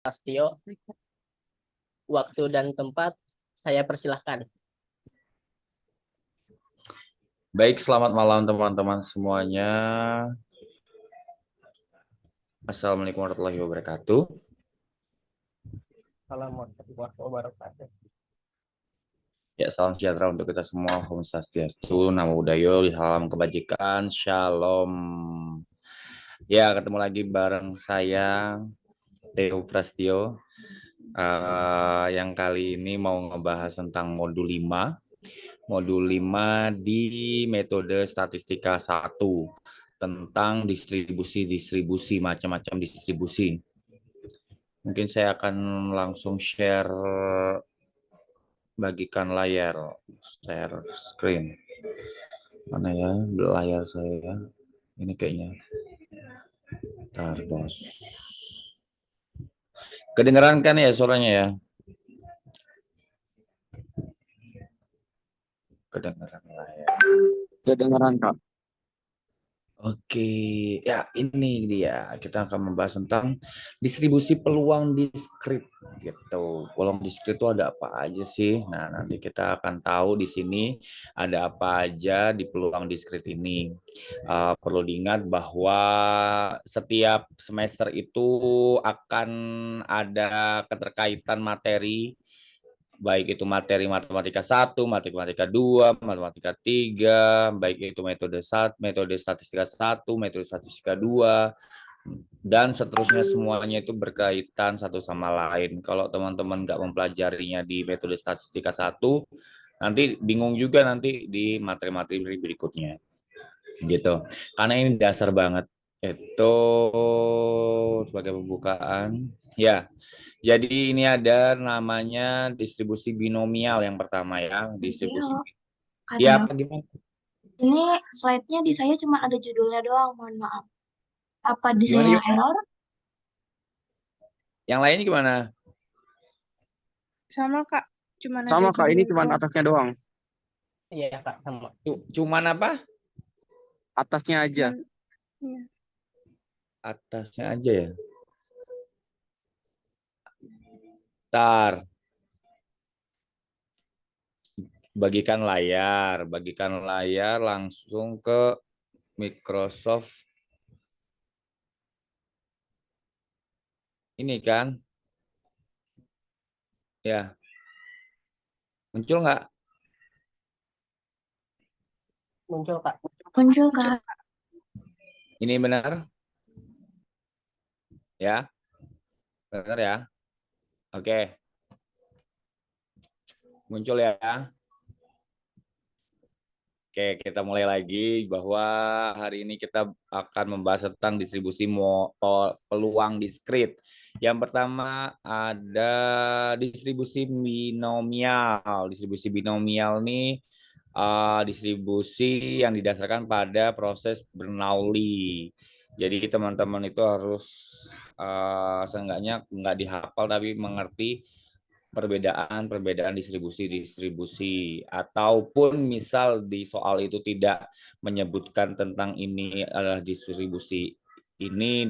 Astio, waktu dan tempat saya persilahkan. Baik, selamat malam teman-teman semuanya. Assalamualaikum warahmatullahi wabarakatuh. Assalamualaikum warahmatullahi wabarakatuh. Ya, salam sejahtera untuk kita semua. Om Swastiastu, Namo Buddhaya, salam kebajikan, Shalom. Ya, ketemu lagi bareng saya, Theo Prastio. Yang kali ini mau ngebahas tentang modul 5. Modul 5 di metode statistika 1 tentang distribusi, macam-macam distribusi. Mungkin saya akan langsung bagikan layar, share screen. Mana ya layar saya? Ini kayaknya. Bentar, bos. Kedengeran kan ya suaranya ya? Kedengeran layar. Kedengeran, Kak. Oke, ya ini dia. Kita akan membahas tentang distribusi peluang diskrit gitu. Peluang diskrit itu ada apa aja sih? Nah, nanti kita akan tahu di sini ada apa aja di peluang diskrit ini. Perlu diingat bahwa setiap semester itu akan ada keterkaitan materi, baik itu materi matematika 1, matematika 2, matematika 3, baik itu metode statistika 1, metode statistika 2, dan seterusnya, semuanya itu berkaitan satu sama lain. Kalau teman-teman nggak mempelajarinya di metode statistika 1, nanti bingung juga nanti di materi-materi berikutnya. Gitu. Karena ini dasar banget. Itu sebagai pembukaan. Ya. Jadi ini ada namanya distribusi binomial yang pertama ya, distribusi. Ya, apa gimana? Ini slide-nya di saya cuma ada judulnya doang, mohon maaf. Apa di Gimana, saya gimana? error? Yang lainnya gimana? Sama Kak, cuma ada Sama, Kak. Ini judulnya cuma doang. atasnya doang. Iya Kak, sama. Cuman apa? Atasnya aja. Iya. Atasnya aja ya. Ntar. Bagikan layar langsung ke Microsoft. Ini kan. Ya. Muncul nggak? Muncul Kak. Muncul, Kak. Ini benar? Ya. Benar ya? Oke. Muncul ya. Oke, kita mulai lagi bahwa hari ini kita akan membahas tentang distribusi peluang diskrit. Yang pertama ada distribusi binomial. Distribusi binomial ini distribusi yang didasarkan pada proses Bernoulli. Jadi teman-teman itu harus seenggaknya nggak dihafal tapi mengerti perbedaan distribusi, ataupun misal di soal itu tidak menyebutkan tentang ini adalah distribusi ini,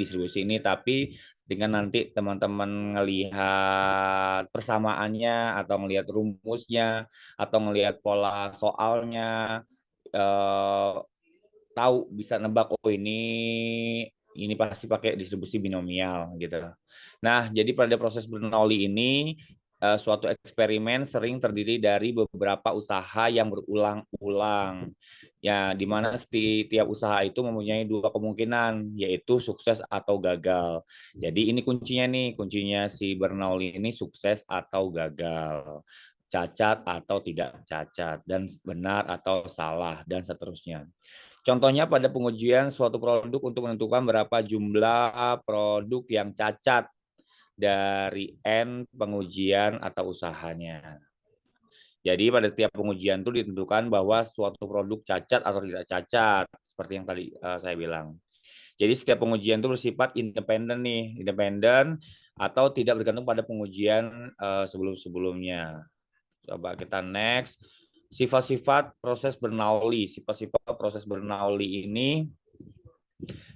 tapi dengan nanti teman-teman ngelihat persamaannya atau ngelihat rumusnya atau ngelihat pola soalnya, tahu bisa nebak, oh ini pasti pakai distribusi binomial gitu. Nah, jadi pada proses Bernoulli ini suatu eksperimen sering terdiri dari beberapa usaha yang berulang-ulang. Ya, di mana setiap usaha itu mempunyai dua kemungkinan, yaitu sukses atau gagal. Jadi ini kuncinya si Bernoulli ini sukses atau gagal, cacat atau tidak cacat, dan benar atau salah, dan seterusnya. Contohnya pada pengujian suatu produk untuk menentukan berapa jumlah produk yang cacat dari N pengujian atau usahanya. Jadi pada setiap pengujian itu ditentukan bahwa suatu produk cacat atau tidak cacat, seperti yang tadi saya bilang. Jadi setiap pengujian itu bersifat independen atau tidak bergantung pada pengujian sebelum-sebelumnya. Coba kita next. Sifat-sifat proses Bernoulli. Sifat-sifat proses Bernoulli ini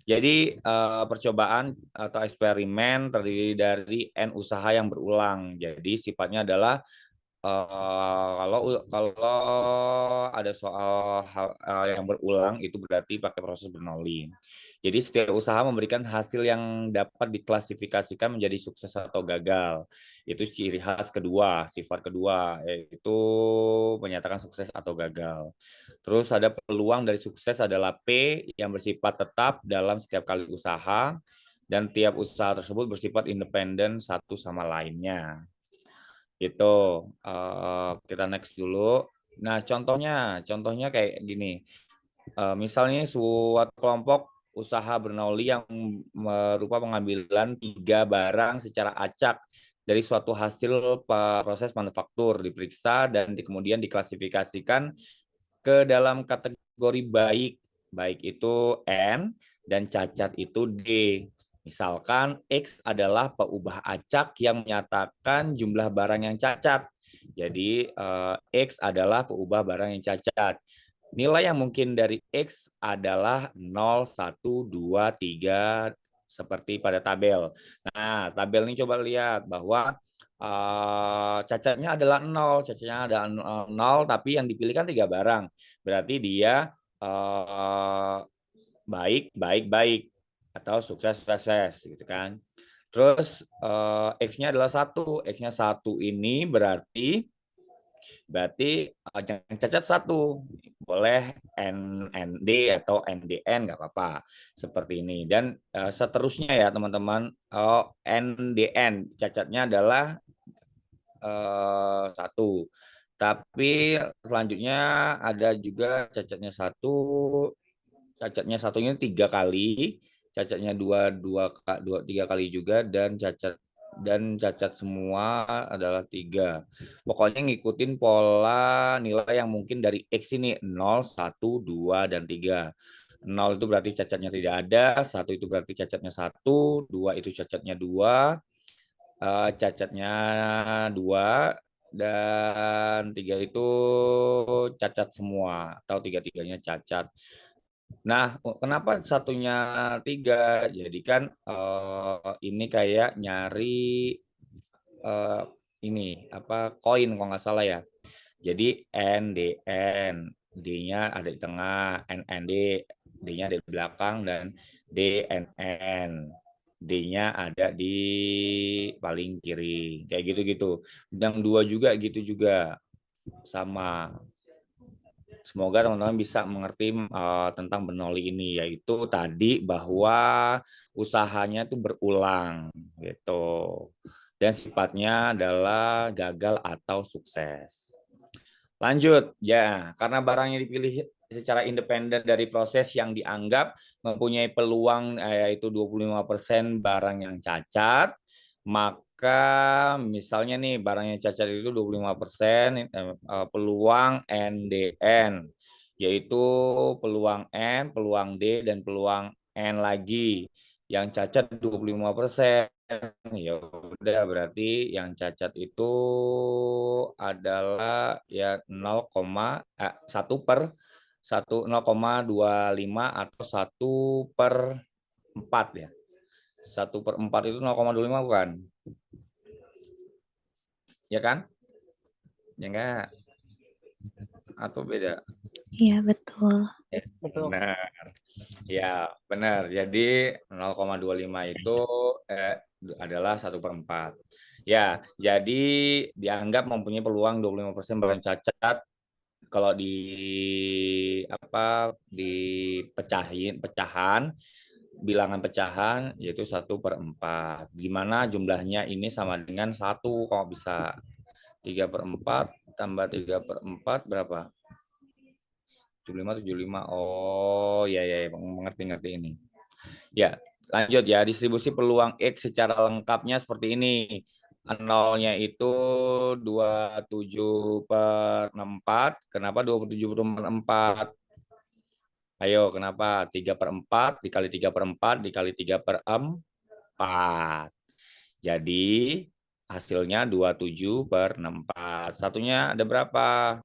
Jadi percobaan atau eksperimen terdiri dari N usaha yang berulang. Jadi sifatnya adalah kalau ada soal yang berulang itu berarti pakai proses Bernoulli. Jadi setiap usaha memberikan hasil yang dapat diklasifikasikan menjadi sukses atau gagal. Itu ciri khas kedua, sifat kedua, yaitu menyatakan sukses atau gagal. Terus ada peluang dari sukses adalah P yang bersifat tetap dalam setiap kali usaha dan tiap usaha tersebut bersifat independen satu sama lainnya. Gitu. Kita next dulu. Nah, contohnya kayak gini. Misalnya suatu kelompok usaha Bernoulli yang berupa pengambilan 3 barang secara acak dari suatu hasil proses manufaktur diperiksa dan kemudian diklasifikasikan ke dalam kategori baik. Baik itu N dan cacat itu D. Misalkan X adalah peubah acak yang menyatakan jumlah barang yang cacat. Jadi X adalah peubah barang yang cacat. Nilai yang mungkin dari X adalah 0, 1, 2, 3 seperti pada tabel. Nah, tabel ini coba lihat bahwa cacatnya adalah 0, cacatnya ada 0, tapi yang dipilih kan 3 barang. Berarti dia baik, baik, baik atau sukses, sukses gitu kan. Terus X-nya adalah 1. X-nya 1 ini berarti yang cacat 1 boleh NND atau NDN nggak apa-apa seperti ini dan seterusnya ya teman-teman. NDN cacatnya adalah 1, tapi selanjutnya ada juga cacatnya 1. Cacatnya satunya 3 kali, cacatnya 3 kali juga dan cacat semua adalah 3. Pokoknya ngikutin pola nilai yang mungkin dari X ini 0, 1, 2, dan 3. 0 itu berarti cacatnya tidak ada, 1 itu berarti cacatnya 1, 2 itu cacatnya 2, cacatnya 2, dan 3 itu cacat semua atau 3-tiganya cacat. Nah, kenapa satunya 3? Jadi kan ini kayak nyari ini apa koin kalau nggak salah ya. Jadi NDN, D-nya ada di tengah, NND, D-nya ada di belakang dan DNN. D-nya ada di paling kiri. Kayak gitu-gitu. Yang 2 juga gitu juga. Sama. Semoga teman-teman bisa mengerti tentang Bernoulli ini, yaitu tadi bahwa usahanya itu berulang gitu. Dan sifatnya adalah gagal atau sukses. Lanjut, ya, karena barangnya dipilih secara independen dari proses yang dianggap mempunyai peluang yaitu 25% barang yang cacat, maka misalnya nih barang yang cacat itu 25% peluang NDN, yaitu peluang N, peluang D, dan peluang N lagi. Yang cacat 25%. Ya udah berarti yang cacat itu adalah ya 0,25 atau 1/4 ya. 1/4 itu 0,25 bukan? Ya kan? Ya enggak? Atau beda? Iya, betul. Betul. Benar. Ya, benar. Jadi 0,25 itu adalah 1/4. Ya, jadi dianggap mempunyai peluang 25% barang cacat kalau pecahan bilangan pecahan yaitu 1/4. Gimana jumlahnya ini sama dengan 1 kalau bisa 3/4 tambah 3/4 berapa? 75. Oh, ya, mengerti ini. Ya, lanjut ya. Distribusi peluang X secara lengkapnya seperti ini. Nolnya itu 27/4. Kenapa 27/4? Ayo, kenapa? 3/4 dikali 3/4 dikali 3/4. Jadi, hasilnya 27/4. Satunya ada berapa?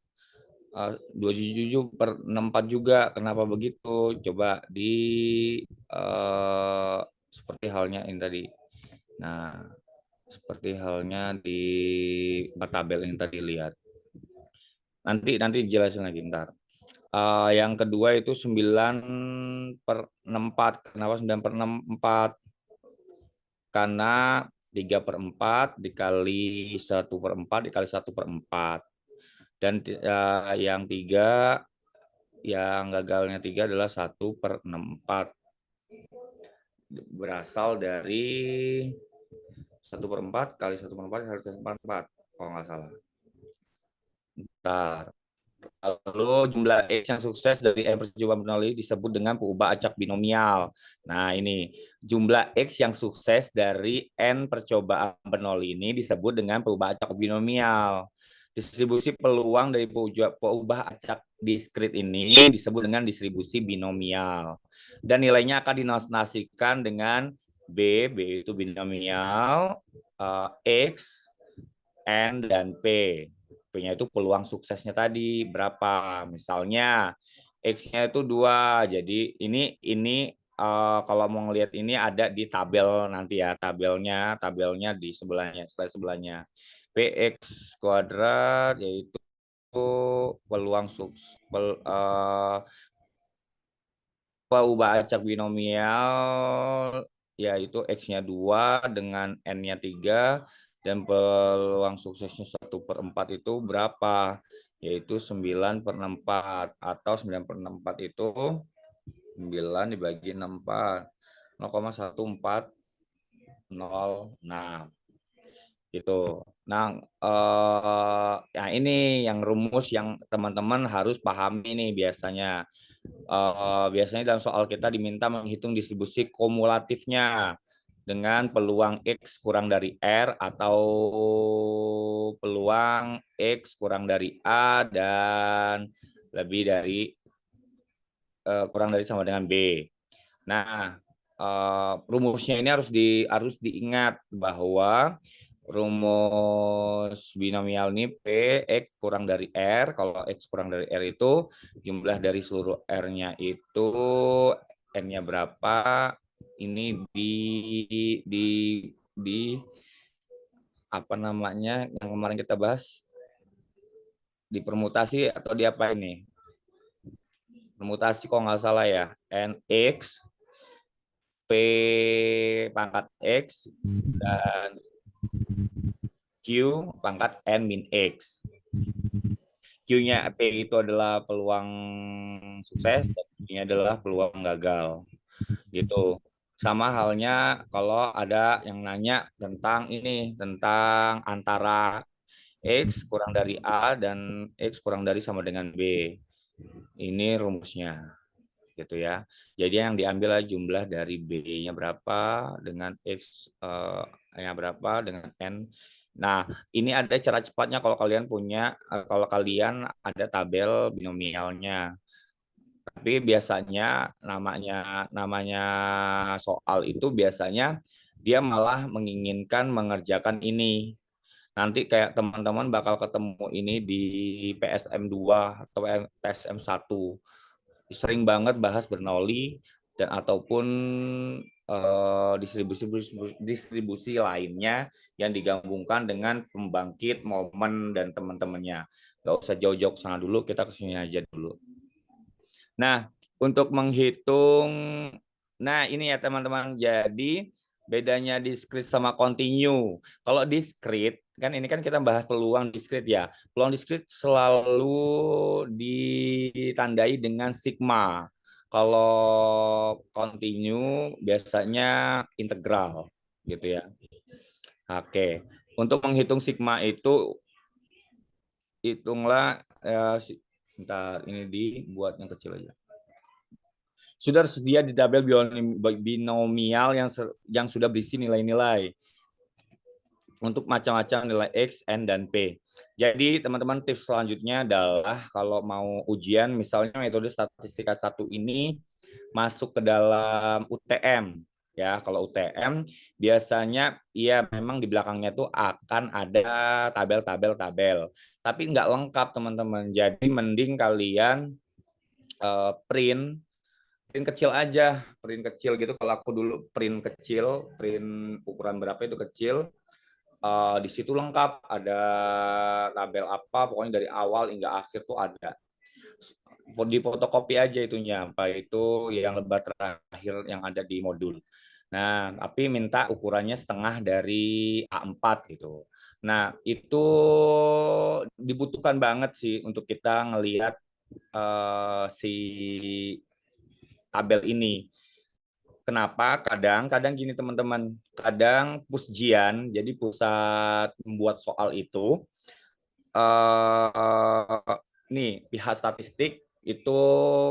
27/64 juga. Kenapa begitu? Coba seperti halnya ini tadi. Nah, seperti halnya di tabel yang tadi lihat. Nanti dijelasin lagi ntar. Yang kedua itu 9/64. Kenapa 9/64? Karena 3/4 dikali 1/4 dikali 1/4. Dan yang tiga, yang gagalnya 3 adalah 1/64. Berasal dari 1/4 kali 1/4 kali 1/4 kalau nggak salah. Bentar. Lalu jumlah X yang sukses dari N percobaan bernoulli disebut dengan pengubah acak binomial. Nah, ini jumlah X yang sukses dari N percobaan bernoulli ini disebut dengan pengubah acak binomial. Distribusi peluang dari pengubah acak diskrit ini disebut dengan distribusi binomial. Dan nilainya akan dinotasikan dengan B itu binomial, X, N, dan P. P-nya itu peluang suksesnya tadi berapa. Misalnya X-nya itu 2. Jadi ini kalau mau ngelihat ini ada di tabel nanti ya, tabelnya di sebelahnya, slide sebelahnya. Px kuadrat yaitu peluang pengubah acak binomial yaitu X-nya 2 dengan N-nya 3 dan peluang suksesnya 1/4 itu berapa? Yaitu 9/64 atau 9/64 itu 9 dibagi 64 0,1406 gitu. Nah, ini yang rumus yang teman-teman harus pahami nih biasanya. Biasanya dalam soal kita diminta menghitung distribusi kumulatifnya dengan peluang X kurang dari R atau peluang X kurang dari A dan lebih dari kurang dari sama dengan B. Nah, rumusnya ini harus diingat bahwa rumus binomial ini P X kurang dari R. Kalau X kurang dari R itu jumlah dari seluruh R-nya itu N-nya berapa, ini di apa namanya yang kemarin kita bahas, di permutasi atau di apa ini? Permutasi kalau nggak salah ya, NX P pangkat X dan Q pangkat N min X. Q-nya P itu adalah peluang sukses dan Q-nya adalah peluang gagal. Gitu. Sama halnya kalau ada yang nanya tentang ini, tentang antara X kurang dari A dan X kurang dari sama dengan B. Ini rumusnya. Gitu ya. Jadi yang diambil adalah jumlah dari B-nya berapa dengan X-nya berapa dengan N. Nah, ini ada cara cepatnya kalau kalian kalau kalian ada tabel binomialnya. Tapi biasanya namanya soal itu biasanya dia malah menginginkan mengerjakan ini. Nanti kayak teman-teman bakal ketemu ini di PSM 2 atau PSM 1. Sering banget bahas Bernoulli dan ataupun distribusi lainnya yang digabungkan dengan pembangkit momen dan teman-temannya. Gak usah jauh-jauh ke sana dulu, kita ke sini aja dulu. Nah, untuk menghitung, nah ini ya teman-teman, jadi bedanya diskrit sama continue. Kalau diskrit, kan ini kan kita bahas peluang diskrit ya. Peluang diskrit selalu ditandai dengan sigma. Kalau continue biasanya integral gitu ya. Oke, untuk menghitung sigma itu hitunglah bentar, ini dibuat yang kecil aja. Sudah tersedia di tabel binomial yang sudah berisi nilai-nilai untuk macam-macam nilai X, N, dan P. Jadi teman-teman tips selanjutnya adalah kalau mau ujian misalnya metode statistika 1 ini masuk ke dalam UTM ya. Kalau UTM biasanya iya memang di belakangnya tuh akan ada tabel, tapi nggak lengkap teman-teman. Jadi mending kalian print kecil aja, print kecil gitu. Kalau aku dulu print kecil, print ukuran berapa itu kecil. Di situ lengkap, ada tabel apa, pokoknya dari awal hingga akhir tuh ada. Di fotokopi aja itunya, apa itu yang lebar terakhir yang ada di modul. Nah, tapi minta ukurannya setengah dari A4 gitu. Nah, itu dibutuhkan banget sih untuk kita ngelihat si tabel ini. Kenapa? Kadang gini teman-teman, kadang pusjian, jadi pusat membuat soal itu, nih pihak statistik itu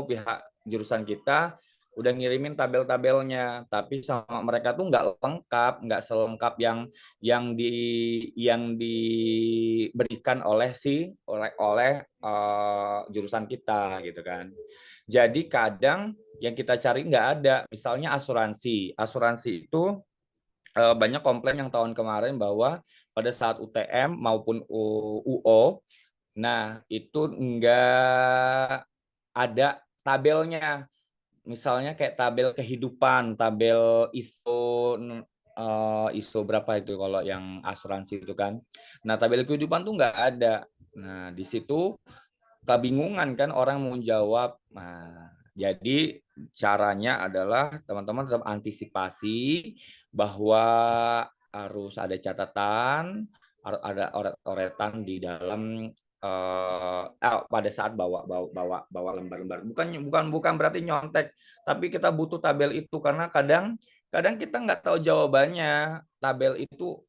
pihak jurusan kita udah ngirimin tabel-tabelnya, tapi sama mereka tuh nggak lengkap, nggak selengkap yang diberikan oleh jurusan kita gitu kan. Jadi kadang yang kita cari nggak ada, misalnya asuransi itu banyak komplain yang tahun kemarin bahwa pada saat UTM maupun UO, nah itu nggak ada tabelnya. Misalnya kayak tabel kehidupan, tabel ISO berapa itu kalau yang asuransi itu kan. Nah tabel kehidupan tuh nggak ada. Nah di situ kebingungan kan orang mau jawab. Nah jadi caranya adalah teman-teman tetap antisipasi bahwa harus ada catatan, ada oret-oretan di dalam pada saat bawa lembar-lembar. Bukan berarti nyontek, tapi kita butuh tabel itu karena kadang kita nggak tahu jawabannya. Tabel itu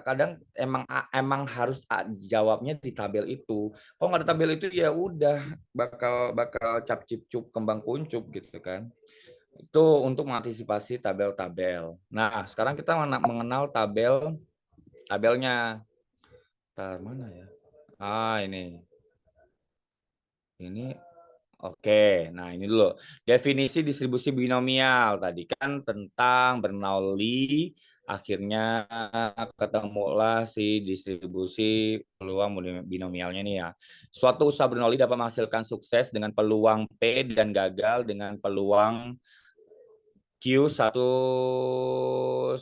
kadang emang harus jawabnya di tabel itu. Kalau nggak ada tabel itu ya udah bakal cap cip cup kembang kuncup gitu kan. Itu untuk mengantisipasi tabel-tabel. Nah, sekarang kita mengenal tabelnya. Mana ya? Ini. Oke. Nah, ini dulu. Definisi distribusi binomial tadi kan tentang Bernoulli, akhirnya ketemulah si distribusi peluang binomialnya nih ya. Suatu usaha Bernoulli dapat menghasilkan sukses dengan peluang P dan gagal dengan peluang Q satu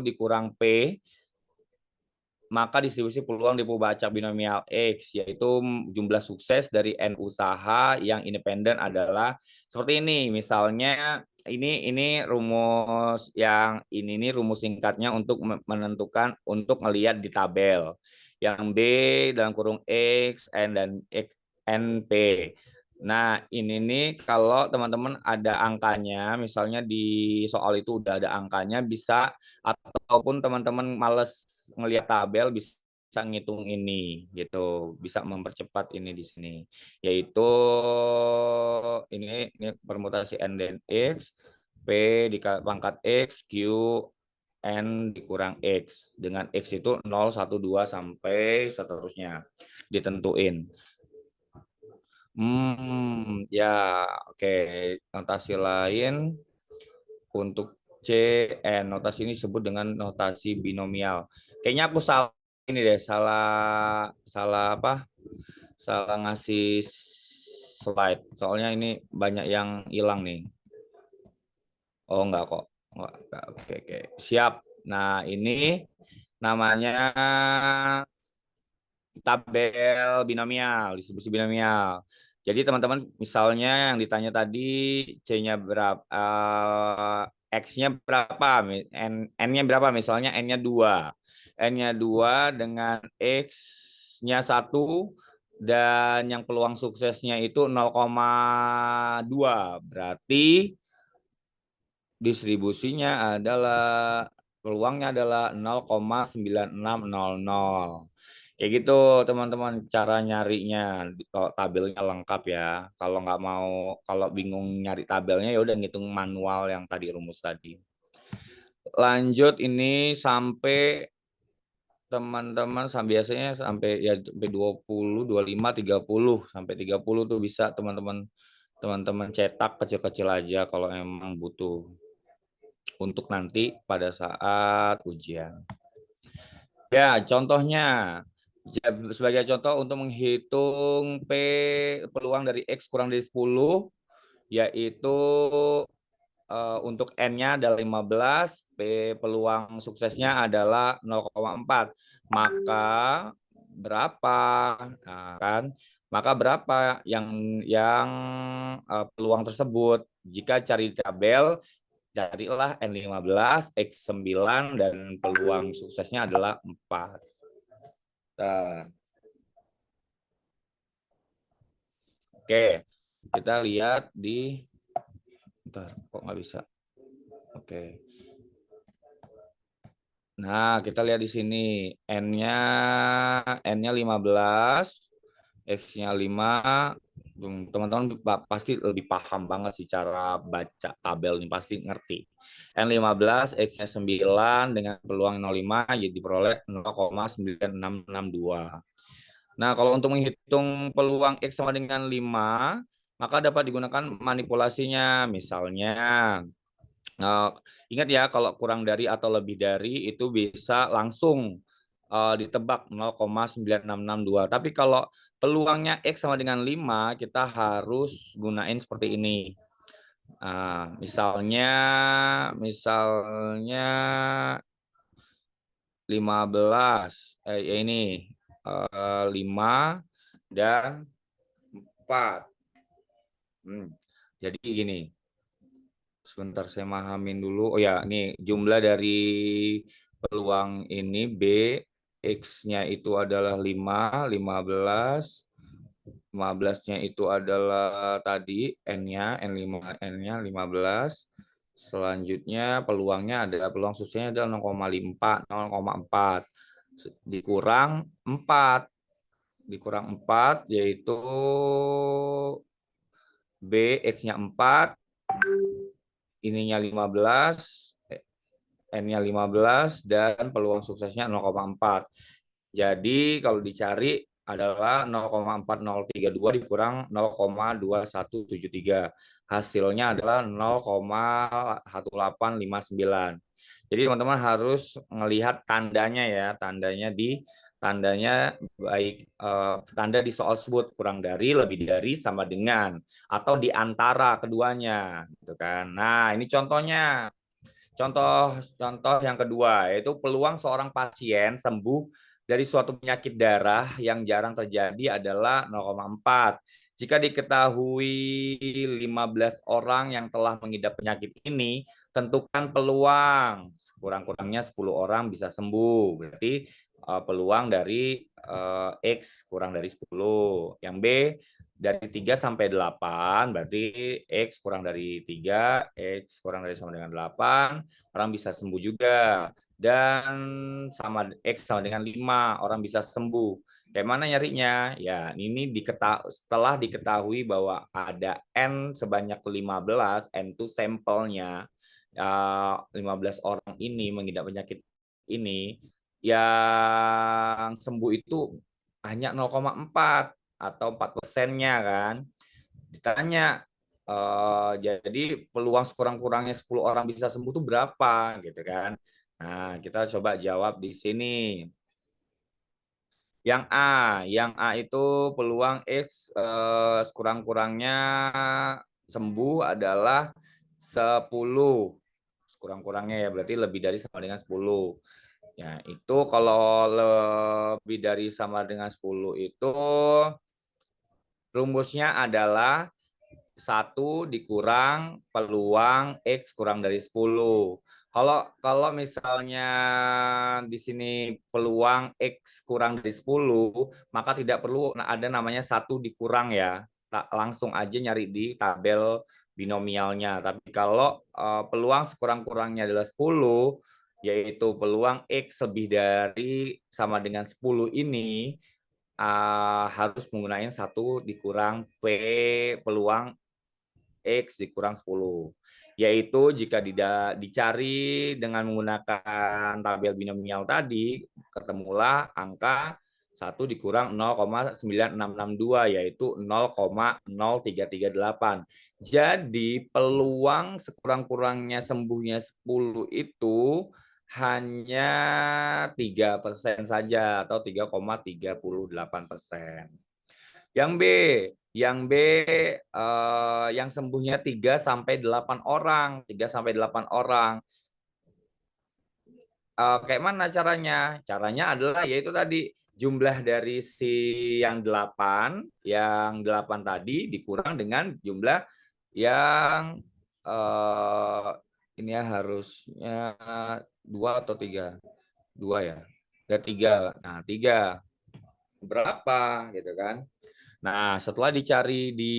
dikurang P, maka distribusi peluang dibaca binomial X, yaitu jumlah sukses dari N usaha yang independen adalah seperti ini. Misalnya ini rumus yang ini rumus singkatnya untuk menentukan, untuk melihat di tabel. Yang B dalam kurung X, N dan NP. Nah, ini nih kalau teman-teman ada angkanya, misalnya di soal itu udah ada angkanya, bisa, ataupun teman-teman males ngelihat tabel, bisa ngitung ini gitu, bisa mempercepat ini di sini, yaitu ini permutasi N dan X, P di pangkat X, Q N dikurang X, dengan X itu 0, 1, 2 sampai seterusnya ditentuin. Ya, oke. Notasi lain untuk CN, notasi ini disebut dengan notasi binomial. Kayaknya aku salah ini deh, salah apa? Salah ngasih slide. Soalnya ini banyak yang hilang nih. Oh, enggak kok. Enggak. Oke. Siap. Nah, ini namanya tabel binomial, distribusi binomial. Jadi teman-teman misalnya yang ditanya tadi C-nya berapa, X-nya berapa, N-nya berapa, misalnya N-nya 2. N-nya 2 dengan X-nya 1 dan yang peluang suksesnya itu 0,2. Berarti distribusinya adalah, peluangnya adalah 0,9600. Kayak gitu teman-teman cara nyarinya, kalau tabelnya lengkap ya. Kalau nggak mau, kalau bingung nyari tabelnya ya udah ngitung manual yang tadi, rumus tadi. Lanjut ini sampai teman-teman biasanya sampai ya sampai 20, 25, 30, sampai 30 tuh bisa teman-teman cetak kecil-kecil aja kalau emang butuh untuk nanti pada saat ujian. Ya, contohnya. Sebagai contoh untuk menghitung peluang dari X kurang dari 10, yaitu untuk N-nya adalah 15, peluang suksesnya adalah 0,4. Maka berapa? Nah, kan? Maka berapa yang peluang tersebut? Jika cari di tabel, carilah N15, X9, dan peluang suksesnya adalah 4. Nah, oke, kita lihat di... Bentar, kok nggak bisa? Oke. Nah, kita lihat di sini. N-nya 15, X-nya 5. Teman-teman pasti lebih paham banget sih cara baca tabel ini, pasti ngerti. N15, X-nya 9 dengan peluang 0,5 jadi diperoleh 0,9662. Nah, kalau untuk menghitung peluang X sama dengan 5, maka dapat digunakan manipulasinya. Misalnya, ingat ya, kalau kurang dari atau lebih dari itu bisa langsung ditebak 0,9662. Tapi kalau peluangnya X sama dengan 5, kita harus gunain seperti ini. Misalnya 15, ini 5 dan 4. Jadi gini, sebentar saya mahamin dulu. Oh ya, ini jumlah dari peluang ini B, X-nya itu adalah 5, 15. 15-nya itu adalah tadi N-nya, N-nya 15. Selanjutnya peluangnya adalah peluang suksesnya adalah 0,4 dikurang 4. Dikurang 4 yaitu B, X-nya 4, ininya 15, N-nya 15, dan peluang suksesnya 0,4. Jadi kalau dicari adalah 0,4032 dikurang 0,2173. Hasilnya adalah 0,1859. Jadi teman-teman harus melihat tandanya ya, tandanya baik tanda di soal tersebut kurang dari, lebih dari, sama dengan, atau di antara keduanya, gitu kan. Nah, ini contohnya. Contoh yang kedua yaitu peluang seorang pasien sembuh dari suatu penyakit darah yang jarang terjadi adalah 0,4. Jika diketahui 15 orang yang telah mengidap penyakit ini, tentukan peluang. Sekurang-kurangnya 10 orang bisa sembuh. Berarti peluang dari X kurang dari 10. Yang B dari 3 sampai 8, berarti X kurang dari 3, X kurang dari sama dengan 8, orang bisa sembuh juga. Dan X sama dengan 5, orang bisa sembuh. Kayak mana nyarinya? Ya, ini setelah diketahui bahwa ada N sebanyak 15, N itu sampelnya, 15 orang ini mengidap penyakit ini, yang sembuh itu hanya 0,4 atau 4%-nya kan. Ditanya, jadi peluang sekurang-kurangnya 10 orang bisa sembuh itu berapa gitu kan. Nah, kita coba jawab di sini. Yang A itu peluang X sekurang-kurangnya sembuh adalah 10. Sekurang-kurangnya ya, berarti lebih dari sama dengan 10. Ya, itu kalau lebih dari sama dengan 10 itu rumusnya adalah 1 dikurang peluang X kurang dari 10. Kalau misalnya di sini peluang X kurang dari 10, maka tidak perlu ada namanya 1 dikurang ya. Langsung aja nyari di tabel binomialnya. Tapi kalau peluang sekurang-kurangnya adalah 10, yaitu peluang X lebih dari sama dengan 10 ini, harus menggunakan 1 dikurang P peluang X dikurang 10. Yaitu jika dicari dengan menggunakan tabel binomial tadi, ketemulah angka 1 dikurang 0,9662 yaitu 0,0338. Jadi peluang sekurang-kurangnya sembuhnya 10 itu hanya 3% saja atau 3,38%. Yang B, yang sembuhnya 3 sampai 8 orang, 3 sampai 8 orang. Kayak mana caranya? Caranya adalah yaitu tadi jumlah dari si yang 8 tadi dikurang dengan jumlah yang ini ya harusnya 2 atau 3? 2 ya. Ya 3. Nah, 3 berapa gitu kan? Nah, setelah dicari di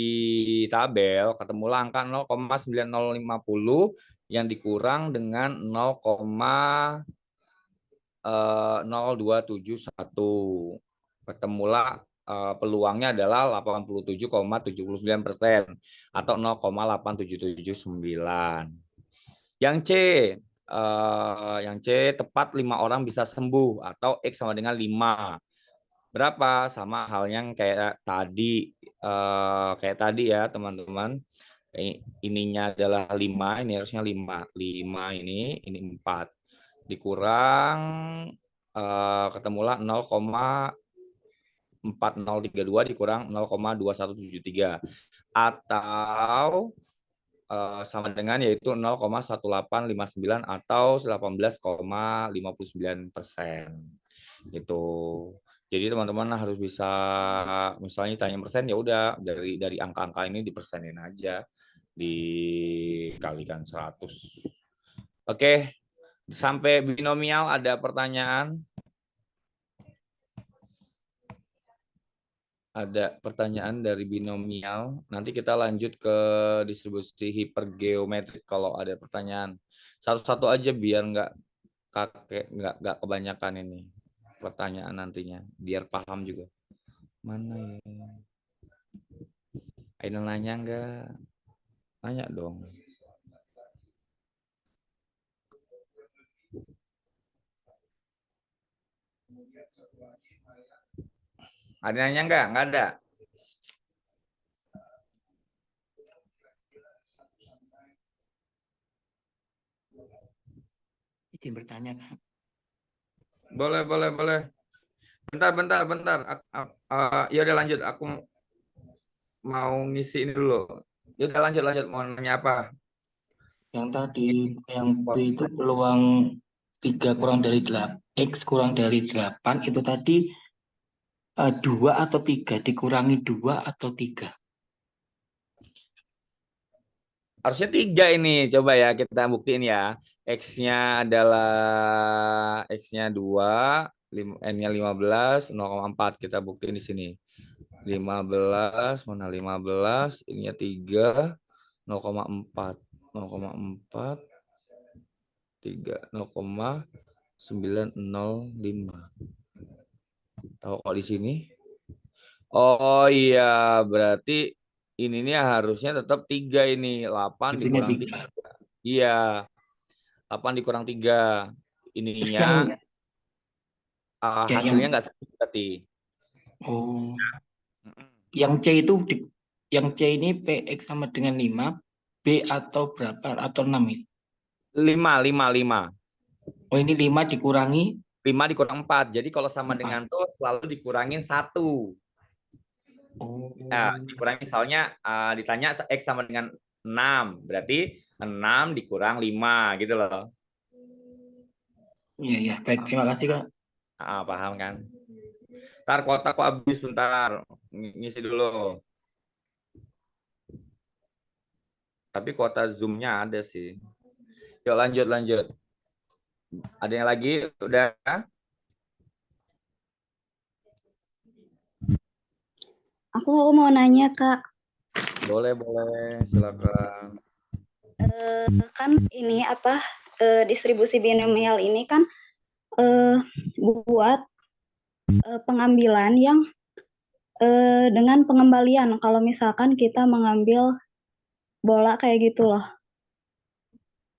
tabel ketemulah angka 0,9050 yang dikurang dengan 0,0271. Ketemulah peluangnya adalah 87,79% atau 0,8779. Yang C tepat 5 orang bisa sembuh atau X sama dengan 5. Berapa? Sama halnya kayak tadi ya teman-teman. Ininya adalah 5, ini harusnya 5. 5 ini 4. Dikurang ketemulah 0,4032 dikurang 0,2173 atau sama dengan yaitu 0,1859 atau 18,59%. Gitu. Jadi teman-teman harus bisa misalnya tanya persen ya udah dari angka-angka ini dipersenin aja, dikalikan 100. Oke. Sampai binomial ada pertanyaan? Ada pertanyaan dari binomial. Nanti kita lanjut ke distribusi hipergeometrik kalau ada pertanyaan. Satu-satu aja biar nggak kebanyakan ini pertanyaan nantinya. Biar paham juga. Mana ya? Aina nanya nggak? Nanya dong. Ada nanya nggak? Nggak ada. Izin bertanya, Kak. Boleh. Bentar. Ya udah lanjut. Aku mau ngisi ini dulu. Ya udah lanjut. Mau nanya apa? Yang tadi, yang B itu peluang 3 kurang dari 8, X kurang dari 8, itu tadi 2 atau 3, dikurangi 2 atau 3. Harusnya 3 ini. Coba ya kita buktiin ya. X-nya adalah X-nya 2, N-nya 15, 0,4. Kita buktiin di sini. 15, mana 15, ininya 3, 0,4. 0,4, 3, 0,905. Tahu kok di sini? Oh iya, berarti ini nih harusnya tetap 3 ini. 8 Hasilnya dikurang 3. Iya. 8 dikurang 3. Terus Ininya hasilnya nggak sama berarti. Oh. Yang C itu yang C ini PX sama dengan 5, B atau berapa? Atau 6 ya? 5. Oh, ini 5 dikurangi 5 dikurang 4. Jadi kalau sama 4. dengan tuh selalu dikurangin 1. Oh. Nah, dikurangi misalnya ditanya X sama dengan 6. Berarti 6 dikurang 5 gitu loh. Iya. Baik, terima kasih, Kak. Paham kan? Ntar kuota kok habis bentar. Ngisi dulu. Tapi kuota Zoom-nya ada sih. Yuk lanjut. Ada yang lagi? Udah? Aku mau nanya, Kak. Boleh. Silakan. Kan ini distribusi binomial ini kan buat pengambilan yang dengan pengembalian. Kalau misalkan kita mengambil bola kayak gitu loh.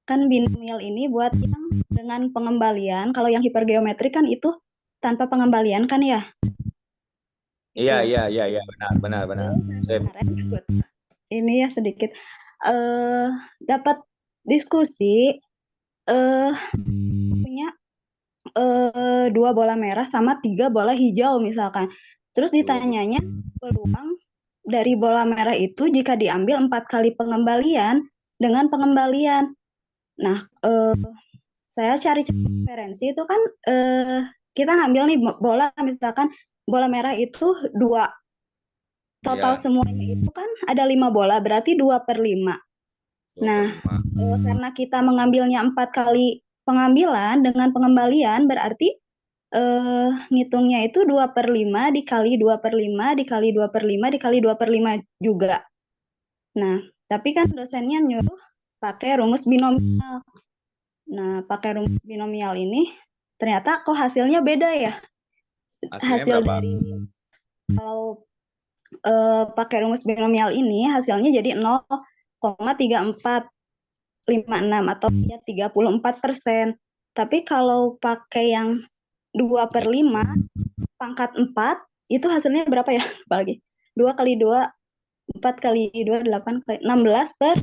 Kan binomial ini buat yang dengan pengembalian. Kalau yang hipergeometrik kan itu tanpa pengembalian kan ya. Iya, Itu. iya, iya, iya, benar. Sip. Kemarin dapat ini ya sedikit eh dapat diskusi eh punya dua bola merah sama tiga bola hijau misalkan. Terus ditanyanya peluang dari bola merah itu jika diambil 4 kali pengembalian dengan pengembalian. Nah, saya cari referensi itu kan kita ngambil nih bola misalkan bola merah itu dua. Total Iya, semuanya itu kan ada 5 bola, berarti 2/5. 2/5. Karena kita mengambilnya 4 kali pengambilan dengan pengembalian, berarti ngitungnya itu 2/5 dikali 2/5 dikali 2/5 dikali 2/5 juga. Nah, tapi kan dosennya nyuruh pakai rumus binomial. Nah, pakai rumus binomial ini ternyata kok hasilnya beda ya. Hasilnya Hasil berapa? dari kalau pakai rumus binomial ini hasilnya jadi 0,3456 atau ya 34%. Tapi kalau pakai yang 2/5 pangkat 4 itu hasilnya berapa ya? Apalagi 2 kali 2 4 kali 2 8 kali 16 per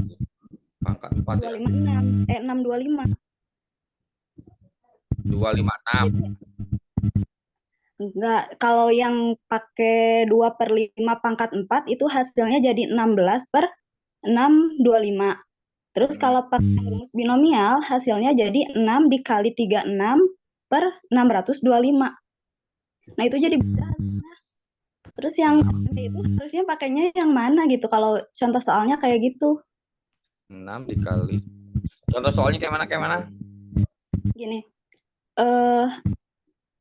Pangkat 4 ya. 256 625. 256. Enggak, kalau yang pakai 2/5 pangkat 4 itu hasilnya jadi 16 per 625. Terus kalau pakai rumus binomial hasilnya jadi 6 dikali 36 per 625. Nah itu jadi beda hasilnya. Terus yang itu harusnya pakainya yang mana gitu kalau contoh soalnya kayak gitu. 6 dikali. Contoh soalnya kayak mana? Gini, eh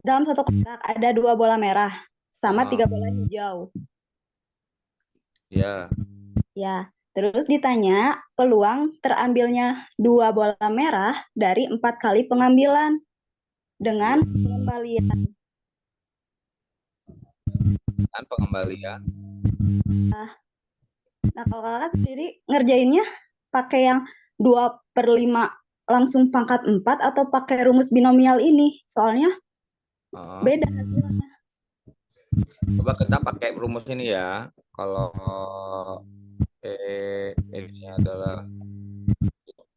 dalam satu kotak ada 2 bola merah sama 3 bola hijau. Ya. Ya, terus ditanya peluang terambilnya 2 bola merah dari 4 kali pengambilan dengan pengembalian. Kan pengembalian. Nah, kalau kakak sendiri ngerjainnya pakai yang 2/5 langsung pangkat 4 atau pakai rumus binomial ini? Soalnya beda hasilnya. Coba kita pakai rumus ini ya. Kalau X-nya adalah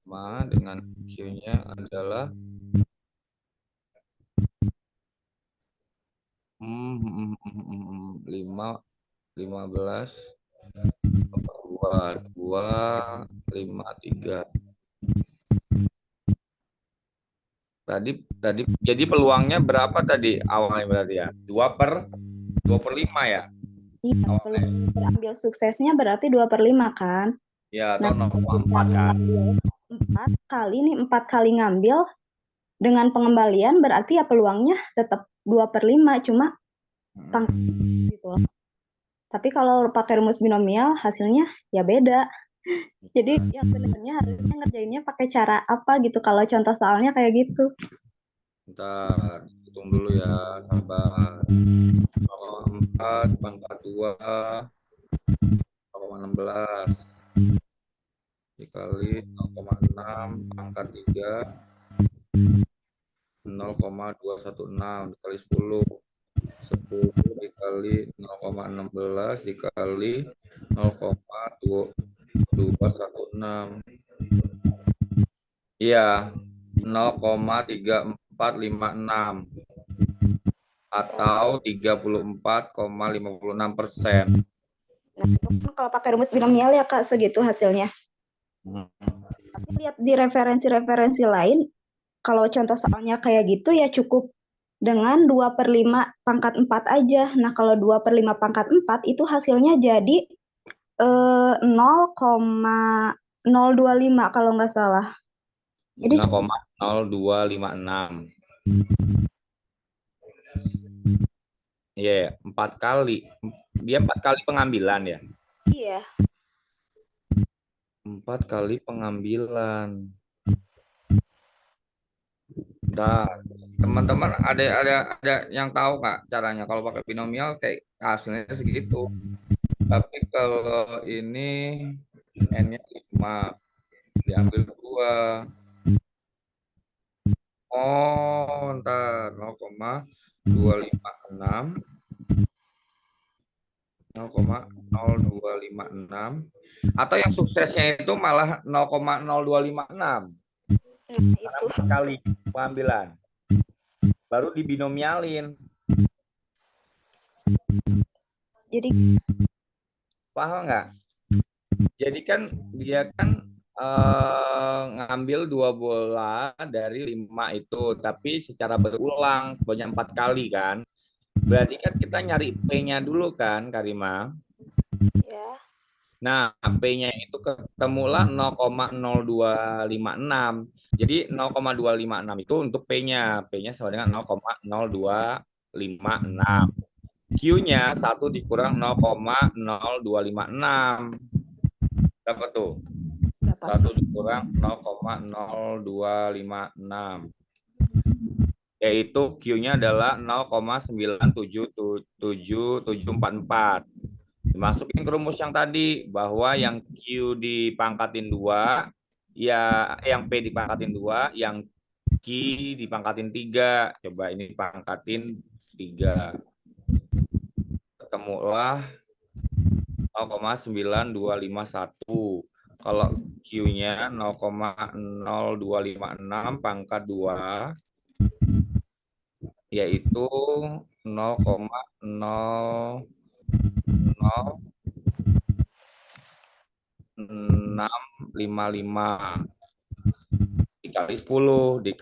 5 dengan Q-nya adalah 5 15 2 5 3. Tadi jadi peluangnya berapa tadi awalnya berarti ya? 2/5 ya? Iya, peluang terambil suksesnya berarti 2/5 kan? Ya, Nah, atau kita 0,4 kan? ngambil 4 kali nih, 4 kali ngambil dengan pengembalian berarti ya peluangnya tetap 2/5 cuma gitu loh. Tapi kalau pakai rumus binomial hasilnya ya beda. Jadi yang sebenarnya harusnya ngerjainnya pakai cara apa gitu kalau contoh soalnya kayak gitu. Bentar, hitung dulu ya, sabar. 0,4 pangkat 2 0,16 dikali 0,6 pangkat 3 0,216 dikali 10 dikali 0,16 dikali 0,2216. Iya, 0,3456 atau 34,56%. Nah, itu kan kalau pakai rumus binomial ya Kak segitu hasilnya. Tapi lihat di referensi-referensi lain, kalau contoh soalnya kayak gitu ya cukup dengan 2/5 pangkat 4 aja. Nah, kalau 2/5 pangkat 4 itu hasilnya jadi 0,025 kalau nggak salah. Jadi 0,0256. Iya, 4 kali. Dia 4 kali pengambilan ya? iya. 4 kali pengambilan. Nah, teman-teman ada yang tahu Kak caranya kalau pakai binomial kayak hasilnya segitu. Tapi kalau ini N-nya 5 diambil 2. Oh, ntar 0,256 0,0256 atau yang suksesnya itu malah 0,0256 Nah, karena itu. 4 kali pengambilan baru dibinomialin. Jadi Paham nggak? Jadi kan dia kan ngambil 2 bola dari 5 itu, tapi secara berulang sebanyak 4 kali kan. Berarti kan kita nyari P-nya dulu kan, Karima. ya. Nah, P-nya itu ketemulah 0,0256. Jadi 0,256 itu untuk P-nya. P-nya sama dengan 0,0256. Q-nya 1 dikurang 0,0256. Berapa tuh? Berapa? 1 dikurang 0,0256. Yaitu Q-nya adalah 0,9777744. Dimasukin ke rumus yang tadi bahwa yang Q dipangkatin 2, ya yang P dipangkatin 2, yang Q dipangkatin 3. Coba ini dipangkatin 3. Ketemulah 0,9251. Kalau Q-nya 0,0256 pangkat 2 yaitu 0,00655 dikali 10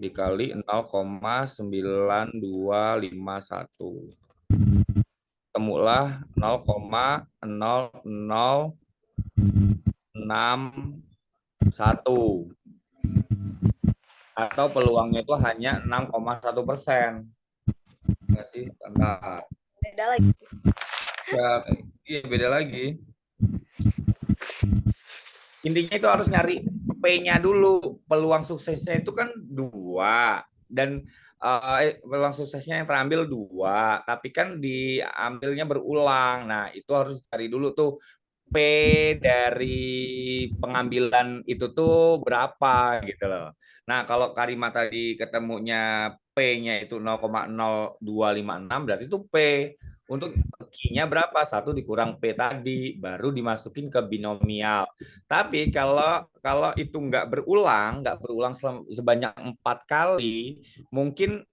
dikali 0,9251. Temulah 0,0061 atau peluangnya itu hanya 6,1%. Nggak sih? Bentar. Beda lagi. Ya, iya beda lagi. Intinya itu harus nyari P-nya dulu. Peluang suksesnya itu kan 2 dan peluang suksesnya yang terambil 2, tapi kan diambilnya berulang. Nah, itu harus cari dulu tuh P dari pengambilan itu tuh berapa gitu loh. Nah, kalau Karima tadi ketemunya P-nya itu 0,0256 berarti itu P. Untuk Q-nya berapa? 1 dikurang P tadi, baru dimasukin ke binomial. Tapi kalau itu nggak berulang sebanyak 4 kali, mungkin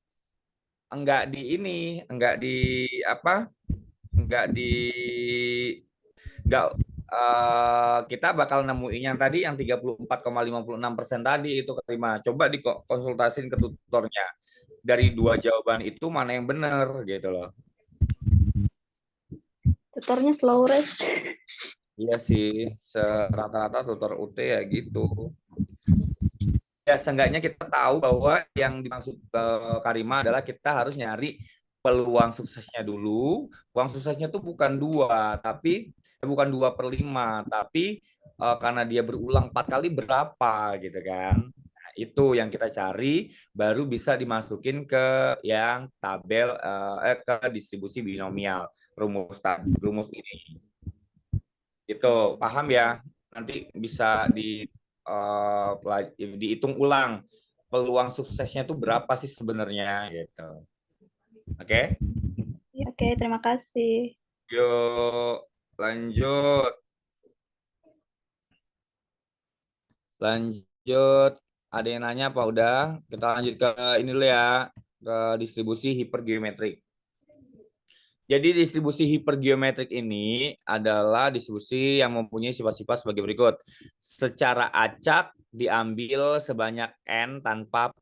enggak di ini, enggak di apa? Enggak di enggak kita bakal nemuin yang tadi yang 34,56% tadi itu Karima. Coba dikonsultasin ke tutornya. Dari 2 jawaban itu mana yang benar gitu loh. Tutornya slow res. Iya sih, rata-rata tutor UT ya gitu. Ya seenggaknya kita tahu bahwa yang dimaksud Karima adalah kita harus nyari peluang suksesnya dulu. Peluang suksesnya tuh bukan 2, tapi bukan 2/5, tapi karena dia berulang 4 kali berapa gitu kan. Nah, itu yang kita cari, baru bisa dimasukin ke yang tabel ke distribusi binomial rumus ini. Itu paham ya? Nanti bisa dihitung ulang peluang suksesnya tuh berapa sih sebenarnya gitu. Oke? Ya, oke, terima kasih. Yuk lanjut. Lanjut. Ada yang nanya apa udah? Kita lanjut ke ini dulu ya, ke distribusi hipergeometrik. Jadi distribusi hipergeometrik ini adalah distribusi yang mempunyai sifat-sifat sebagai berikut. Secara acak diambil sebanyak n tanpa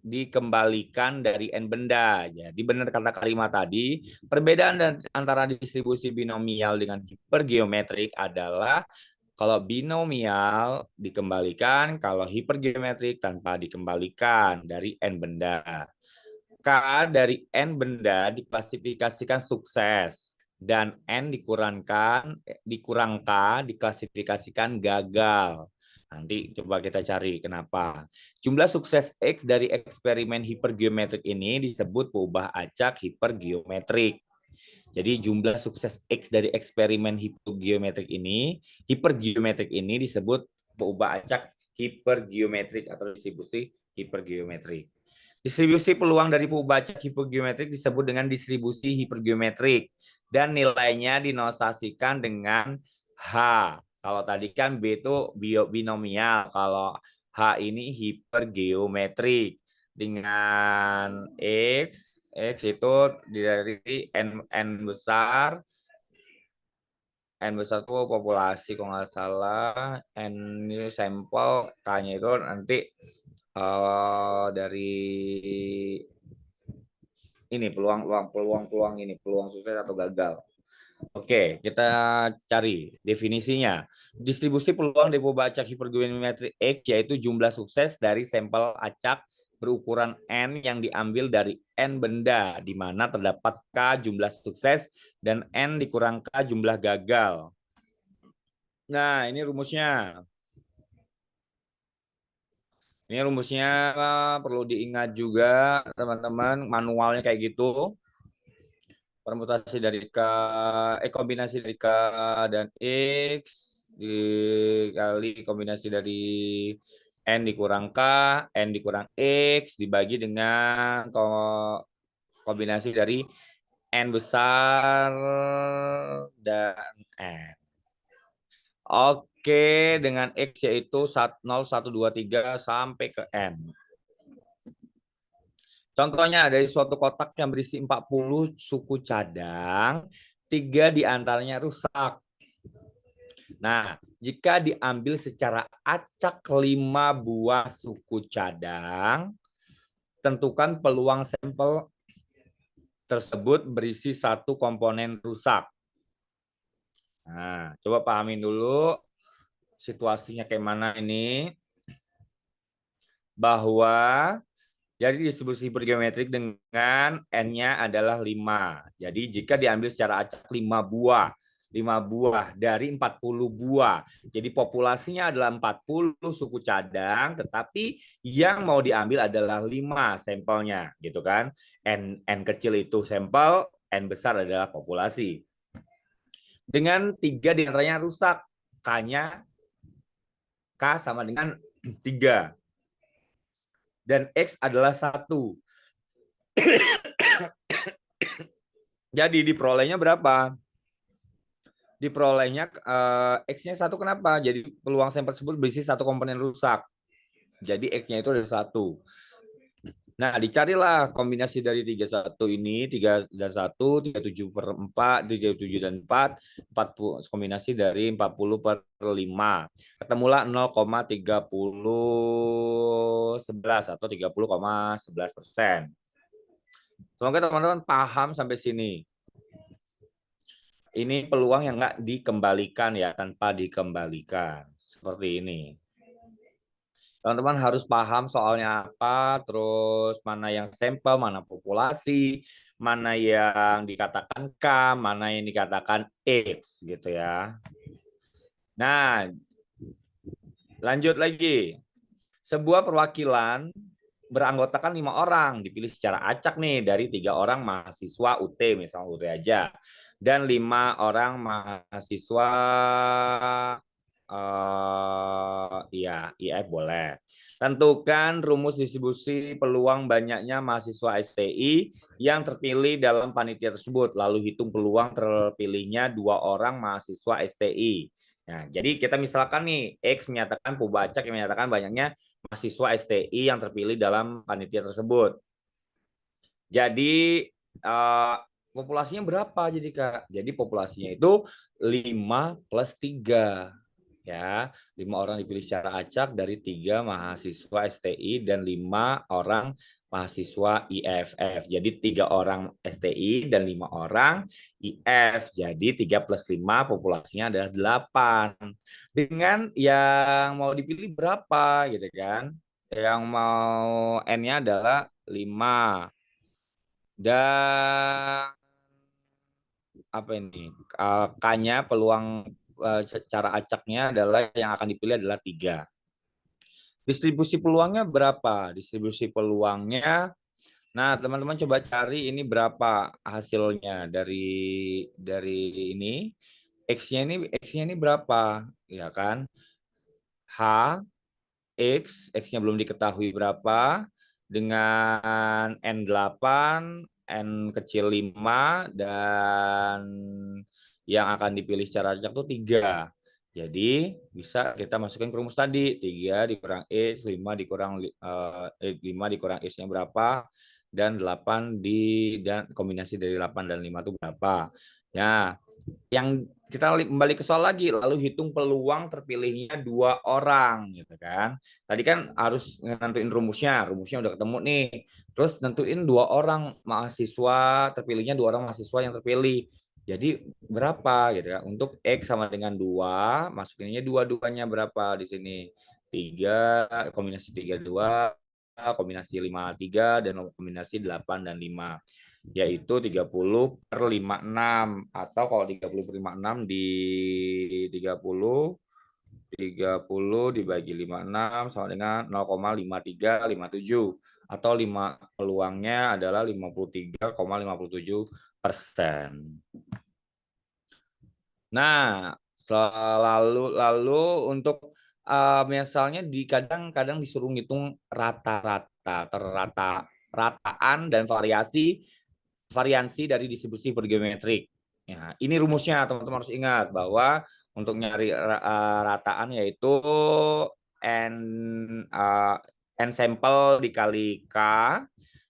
dikembalikan dari n benda. Jadi benar kata Karima tadi, perbedaan antara distribusi binomial dengan hipergeometrik adalah kalau binomial dikembalikan, kalau hipergeometrik tanpa dikembalikan dari n benda. K dari N benda diklasifikasikan sukses dan N dikurang K diklasifikasikan gagal. Nanti coba kita cari kenapa. Jumlah sukses X dari eksperimen hipergeometrik ini disebut peubah acak hipergeometrik. Jadi jumlah sukses X dari eksperimen hipergeometrik ini disebut peubah acak hipergeometrik atau distribusi hipergeometrik. Distribusi peluang dari peubah acak hipergeometrik disebut dengan distribusi hipergeometrik. Dan nilainya dinosasikan dengan H. Kalau tadi kan B itu binomial, kalau H ini hipergeometrik. Dengan X itu dari N besar, N besar itu populasi kalau nggak salah, N ini sampel, K-nya itu nanti dari ini peluang ini, peluang sukses atau gagal. Oke, kita cari definisinya. Distribusi peluang depo acak hipergeometrik X yaitu jumlah sukses dari sampel acak berukuran N yang diambil dari N benda, di mana terdapat K jumlah sukses dan N dikurang K jumlah gagal. Nah, ini rumusnya. Ini rumusnya perlu diingat juga, teman-teman, manualnya kayak gitu. Permutasi dari kombinasi dari K dan X dikali kombinasi dari N dikurang K, N dikurang X dibagi dengan kombinasi dari N besar dan N. Oke, dengan X yaitu 0, 1, 2, 3 sampai ke N. Contohnya dari suatu kotak yang berisi 40 suku cadang, 3 diantaranya rusak. Nah, jika diambil secara acak 5 buah suku cadang, tentukan peluang sampel tersebut berisi 1 komponen rusak. Nah, coba pahamin dulu situasinya kayak mana ini. Bahwa jadi distribusi hipergeometrik dengan N-nya adalah 5. Jadi jika diambil secara acak 5 buah dari 40 buah. Jadi populasinya adalah 40 suku cadang, tetapi yang mau diambil adalah 5 sampelnya, gitu kan. N kecil itu sampel, N besar adalah populasi. Dengan 3 diantaranya rusak, K-nya K sama dengan 3. Dan X adalah 1. Jadi diperolehnya berapa? Diperolehnya X-nya 1 kenapa? Jadi peluang sampel tersebut berisi 1 komponen rusak. Jadi X-nya itu ada 1. Nah, dicarilah kombinasi dari 31 ini, 3 dan 1, 37 per 4, 37 dan 4, 40, kombinasi dari 40 per 5. Ketemulah 0,3011 atau 30,11%. Semoga teman-teman paham sampai sini. Ini peluang yang nggak dikembalikan ya, tanpa dikembalikan. Seperti ini. Teman-teman harus paham soalnya apa, terus mana yang sampel, mana populasi, mana yang dikatakan K, mana yang dikatakan X gitu ya. Nah, lanjut lagi. Sebuah perwakilan beranggotakan 5 orang, dipilih secara acak nih dari 3 orang mahasiswa UT, misalnya UT aja, dan 5 orang mahasiswa IF boleh. Tentukan rumus distribusi peluang banyaknya mahasiswa STI yang terpilih dalam panitia tersebut, lalu hitung peluang terpilihnya 2 orang mahasiswa STI. Nah, jadi kita misalkan nih X menyatakan Pubacak yang menyatakan banyaknya mahasiswa STI yang terpilih dalam panitia tersebut. Jadi populasinya berapa jadi Kak? Jadi populasinya itu 5 plus 3. Ya, 5 orang dipilih secara acak dari 3 mahasiswa STI dan 5 orang mahasiswa IFF. Jadi 3 orang STI dan 5 orang IF. Jadi 3 plus 5 populasinya adalah 8. Dengan yang mau dipilih berapa gitu kan? Yang mau N-nya adalah 5. Dan apa ini? K-nya peluang secara acaknya adalah yang akan dipilih adalah 3. Distribusi peluangnya berapa? Distribusi peluangnya, nah teman-teman coba cari ini berapa hasilnya dari ini. X-nya ini berapa? Ya kan? H, X-nya belum diketahui berapa. Dengan N8, N kecil 5 dan yang akan dipilih secara acak itu 3. Jadi bisa kita masukkan ke rumus tadi. 3 dikurang X, 5 dikurang 5 dikurang X-nya berapa, dan 8 dan kombinasi dari 8 dan 5 itu berapa. Ya, yang kita kembali ke soal lagi, lalu hitung peluang terpilihnya 2 orang gitu kan. Tadi kan harus nentuin rumusnya udah ketemu nih. Terus nentuin 2 orang mahasiswa terpilihnya, 2 orang mahasiswa yang terpilih. Jadi berapa gitu ya? Untuk X sama dengan 2, masukinnya dua-duanya berapa di sini? 3, kombinasi 3 2, kombinasi 5 3, dan kombinasi 8 dan 5. Yaitu 30/56, atau kalau 30/56 di 30 dibagi 56 sama dengan 0,5357, atau peluangnya adalah 53,57%. Nah, lalu untuk misalnya kadang-kadang disuruh ngitung rataan dan variansi dari distribusi hipergeometrik. Ya, ini rumusnya teman-teman harus ingat bahwa untuk nyari rataan yaitu n n sampel dikali k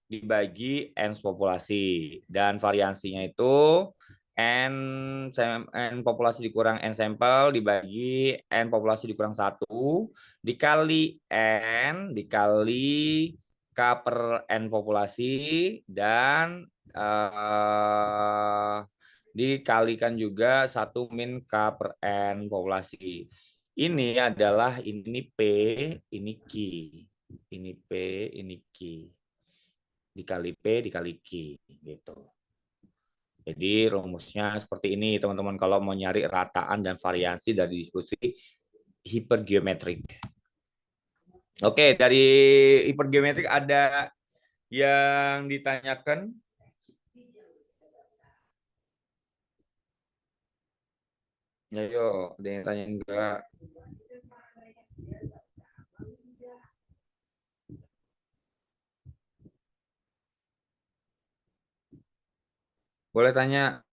dibagi n populasi, dan variansinya itu n populasi dikurang n sampel dibagi n populasi dikurang 1 dikali n dikali k per n populasi, dan dikalikan juga 1 min k per n populasi. Ini adalah ini P, ini Q. Ini P, ini Q. Dikali P, dikali Q. Gitu. Jadi rumusnya seperti ini teman-teman kalau mau nyari rataan dan variansi dari distribusi hipergeometrik. Oke, dari hipergeometrik ada yang ditanyakan? Ya, yuk, ada yang tanya enggak? Boleh tanya.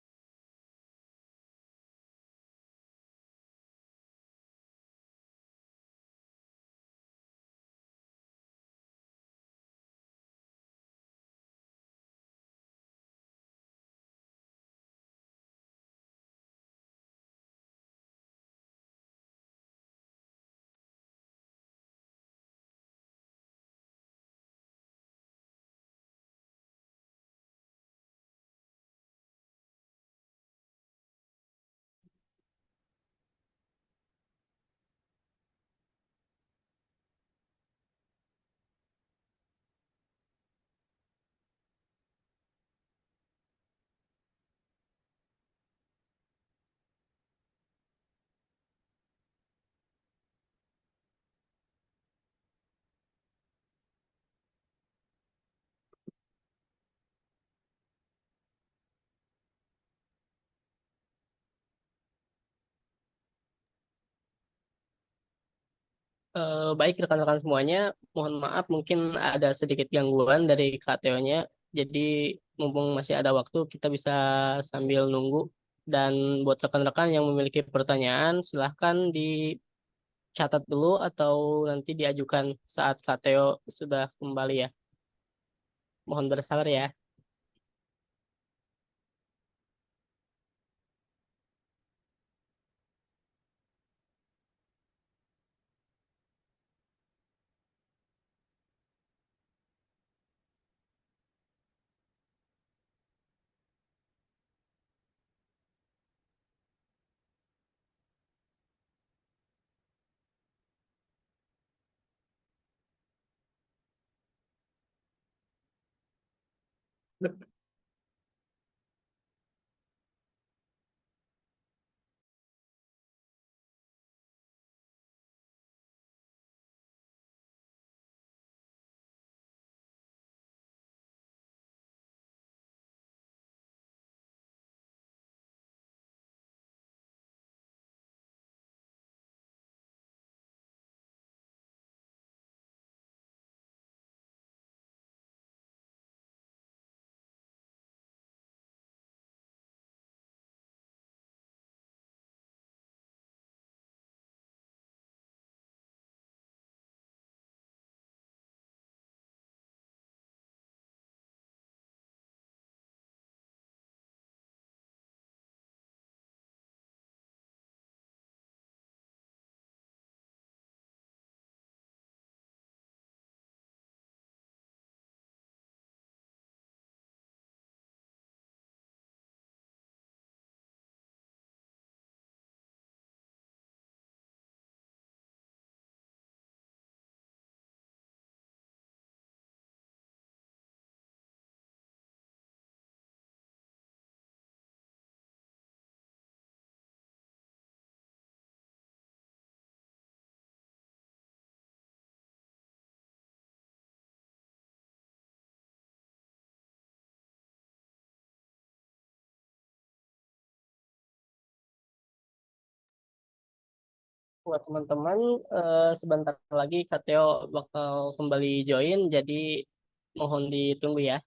Baik rekan-rekan semuanya, mohon maaf mungkin ada sedikit gangguan dari KTO-nya. Jadi mumpung masih ada waktu, kita bisa sambil nunggu. Dan buat rekan-rekan yang memiliki pertanyaan, silahkan dicatat dulu atau nanti diajukan saat KTO sudah kembali ya. Mohon bersabar ya. buat teman-teman, sebentar lagi Kateo bakal kembali join, jadi mohon ditunggu ya.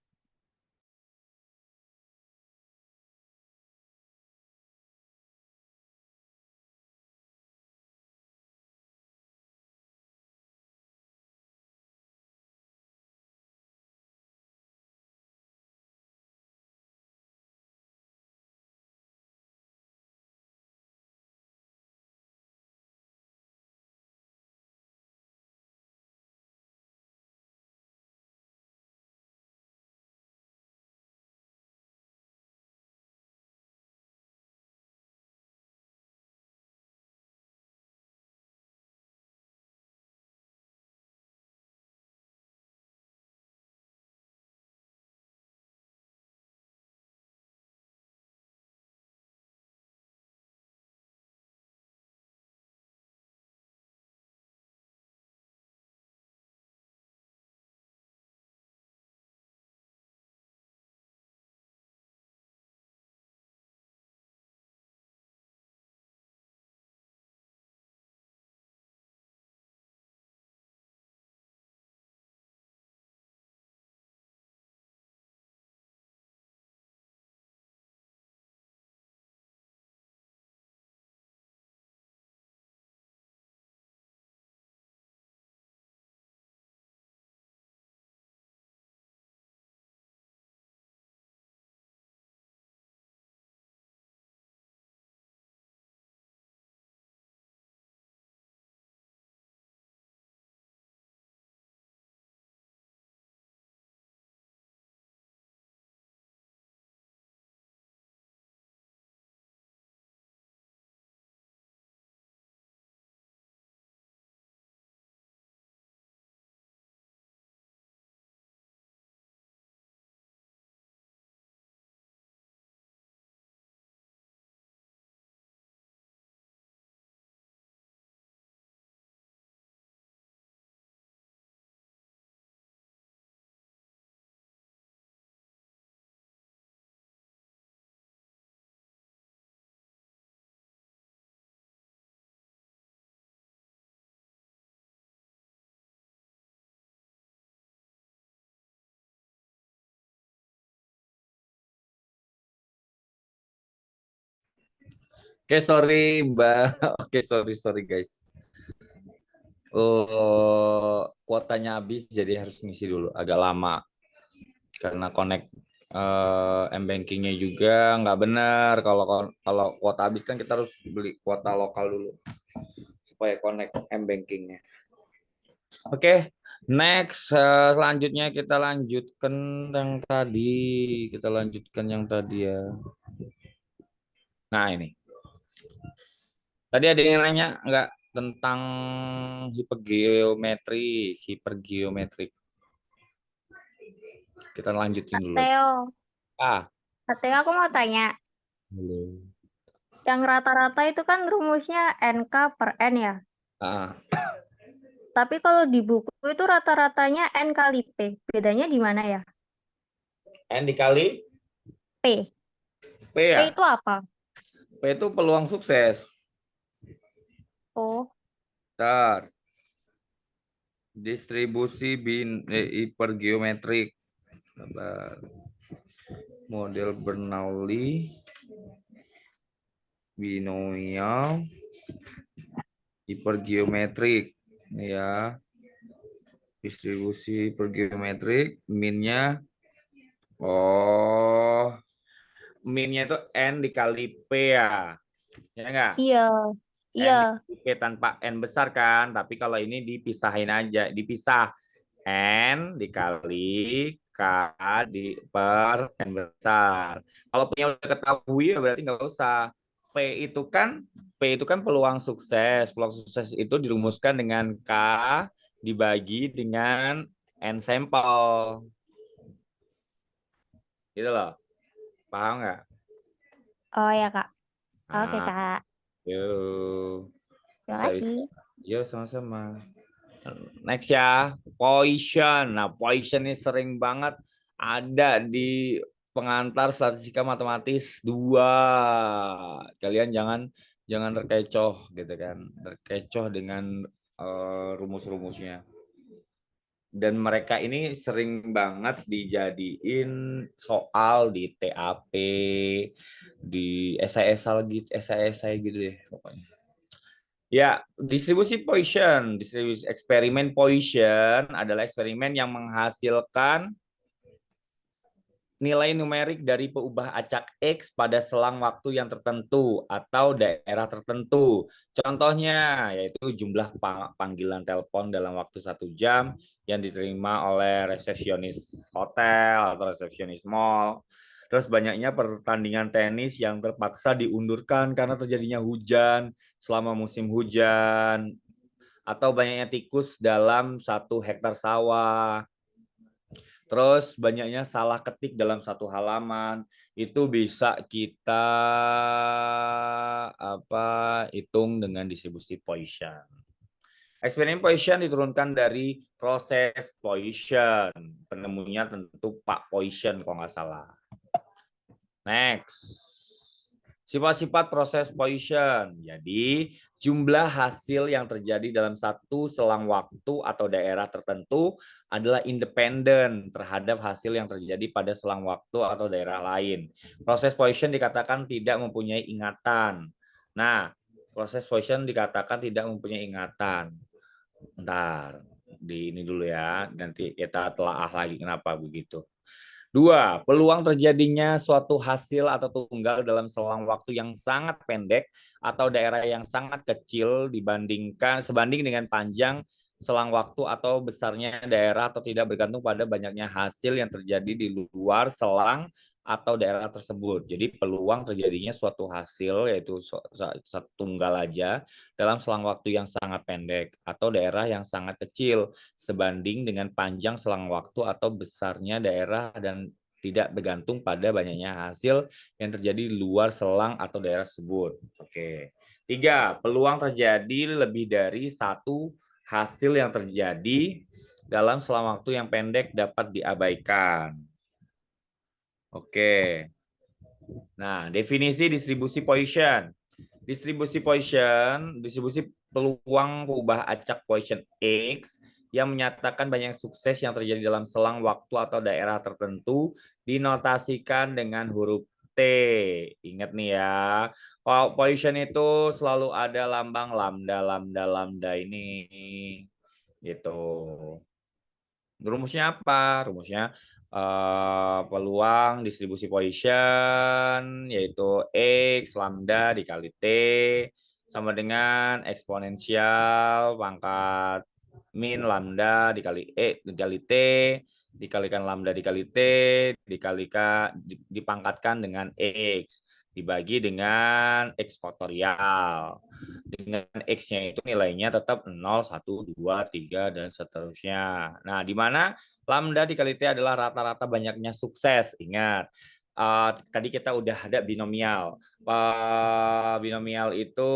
Oke, sorry Mbak. Oke, sorry guys. Kuotanya habis jadi harus ngisi dulu. Agak lama karena connect m-bankingnya juga nggak benar. Kalau kuota habis kan kita harus beli kuota lokal dulu supaya connect m-bankingnya. Oke, next selanjutnya kita lanjutkan yang tadi. Kita lanjutkan yang tadi ya. Nah ini. Tadi ada yang nanya nggak tentang hipergeometrik. Kita lanjutin dulu. Theo, Ah, Theo aku mau tanya, belum. yang rata-rata itu kan rumusnya NK per N ya. Ah, Tapi kalau di buku itu rata-ratanya N kali P. Bedanya di mana ya? N dikali P. P P ya. itu apa? P itu peluang sukses. Oh, Ntar. Distribusi hipergeometrik. Sabar. Model Bernoulli. Binomial. Hipergeometrik. Ya. Distribusi hipergeometrik. Minnya. Oh. Minnya itu N dikali P ya. Ya enggak? iya. N Iya. dikali P tanpa N besar kan. Tapi kalau ini dipisahin aja. Dipisah. N dikali K per N besar. Kalau punya udah ketahui ya berarti nggak usah. P itu kan peluang sukses. Peluang sukses itu dirumuskan dengan K dibagi dengan N sampel. Gitu loh. Paham nggak? Oh ya, Kak. Oke, Nah, Kak. yuk. Terima Bisa- kasih. Yuk sama-sama. Next ya, Poisson. Nah, Poisson ini sering banget ada di pengantar statistika matematis 2. Kalian Jangan terkecoh gitu kan, terkecoh dengan rumus-rumusnya. Dan mereka ini sering banget dijadiin soal di TAP, di esai-esai gitu deh pokoknya. Ya, distribusi Poisson, distribusi eksperimen Poisson adalah eksperimen yang menghasilkan nilai numerik dari peubah acak X pada selang waktu yang tertentu atau daerah tertentu. Contohnya yaitu jumlah panggilan telepon dalam waktu 1 jam yang diterima oleh resepsionis hotel atau resepsionis mall. Terus banyaknya pertandingan tenis yang terpaksa diundurkan karena terjadinya hujan selama musim hujan. Atau banyaknya tikus dalam 1 hektar sawah. Terus banyaknya salah ketik dalam 1 halaman itu bisa kita hitung dengan distribusi Poisson. Eksperimen Poisson diturunkan dari proses Poisson. Penemunya tentu Pak Poisson kalau nggak salah. Next. Sifat-sifat proses Poisson. Jadi, jumlah hasil yang terjadi dalam 1 selang waktu atau daerah tertentu adalah independen terhadap hasil yang terjadi pada selang waktu atau daerah lain. Proses Poisson dikatakan tidak mempunyai ingatan. Nah, proses Poisson dikatakan tidak mempunyai ingatan. Bentar, di ini dulu ya, nanti kita telaah lagi kenapa begitu. 2. Peluang terjadinya suatu hasil atau tunggal dalam selang waktu yang sangat pendek atau daerah yang sangat kecil sebanding dengan panjang selang waktu atau besarnya daerah atau tidak bergantung pada banyaknya hasil yang terjadi di luar selang atau daerah tersebut. Jadi peluang terjadinya suatu hasil yaitu satu tunggal aja dalam selang waktu yang sangat pendek atau daerah yang sangat kecil sebanding dengan panjang selang waktu atau besarnya daerah dan tidak bergantung pada banyaknya hasil yang terjadi di luar selang atau daerah tersebut. Oke. 3. Peluang terjadi lebih dari 1 hasil yang terjadi dalam selang waktu yang pendek dapat diabaikan. Oke. Nah, definisi distribusi Poisson. Distribusi peluang peubah acak Poisson X yang menyatakan banyak sukses yang terjadi dalam selang waktu atau daerah tertentu dinotasikan dengan huruf T. Ingat nih ya, kalau Poisson itu selalu ada lambang lambda ini. Gitu. Rumusnya apa? Rumusnya peluang distribusi Poisson yaitu X lambda dikali T sama dengan eksponensial pangkat min lambda dikali dikali T dikalikan lambda dikali T dipangkatkan dengan X dibagi dengan X faktorial. Dengan X-nya itu nilainya tetap 0, 1, 2, 3, dan seterusnya. Nah, di mana lambda dikali T adalah rata-rata banyaknya sukses. Ingat, tadi kita udah ada binomial. Binomial itu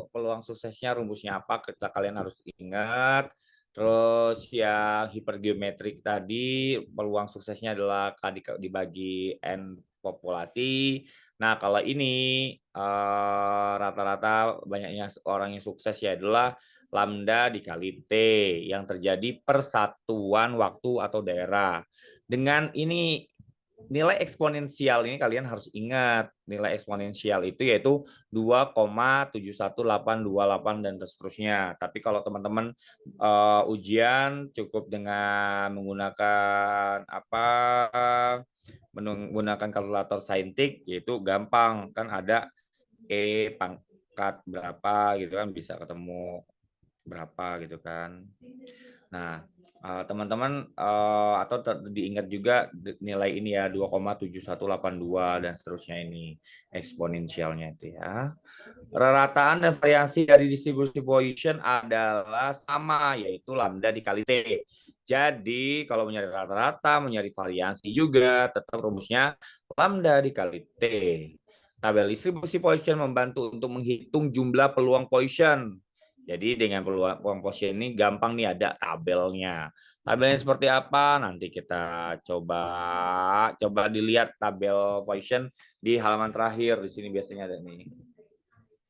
peluang suksesnya rumusnya apa? Kalian harus ingat. Terus yang hipergeometrik tadi peluang suksesnya adalah K dibagi N populasi. Nah, kalau ini rata-rata banyaknya orang yang sukses ya adalah lambda dikali T yang terjadi persatuan waktu atau daerah. Dengan ini nilai eksponensial ini kalian harus ingat nilai eksponensial itu yaitu 2,71828 dan seterusnya. Tapi kalau teman-teman ujian cukup dengan menggunakan menggunakan kalkulator saintik yaitu gampang kan ada pangkat berapa gitu kan bisa ketemu berapa gitu kan. Nah, teman-teman atau diingat juga nilai ini ya 2,7182 dan seterusnya ini eksponensialnya itu ya. Rarataan dan variasi dari distribusi Poisson adalah sama yaitu lambda dikali T. Jadi kalau mencari rata-rata, mencari variasi juga tetap rumusnya lambda dikali T. Tabel distribusi Poisson membantu untuk menghitung jumlah peluang Poisson. Jadi dengan peluang Poisson ini gampang nih ada tabelnya. Tabelnya seperti apa? Nanti kita coba dilihat tabel Poisson di halaman terakhir. Di sini biasanya ada nih.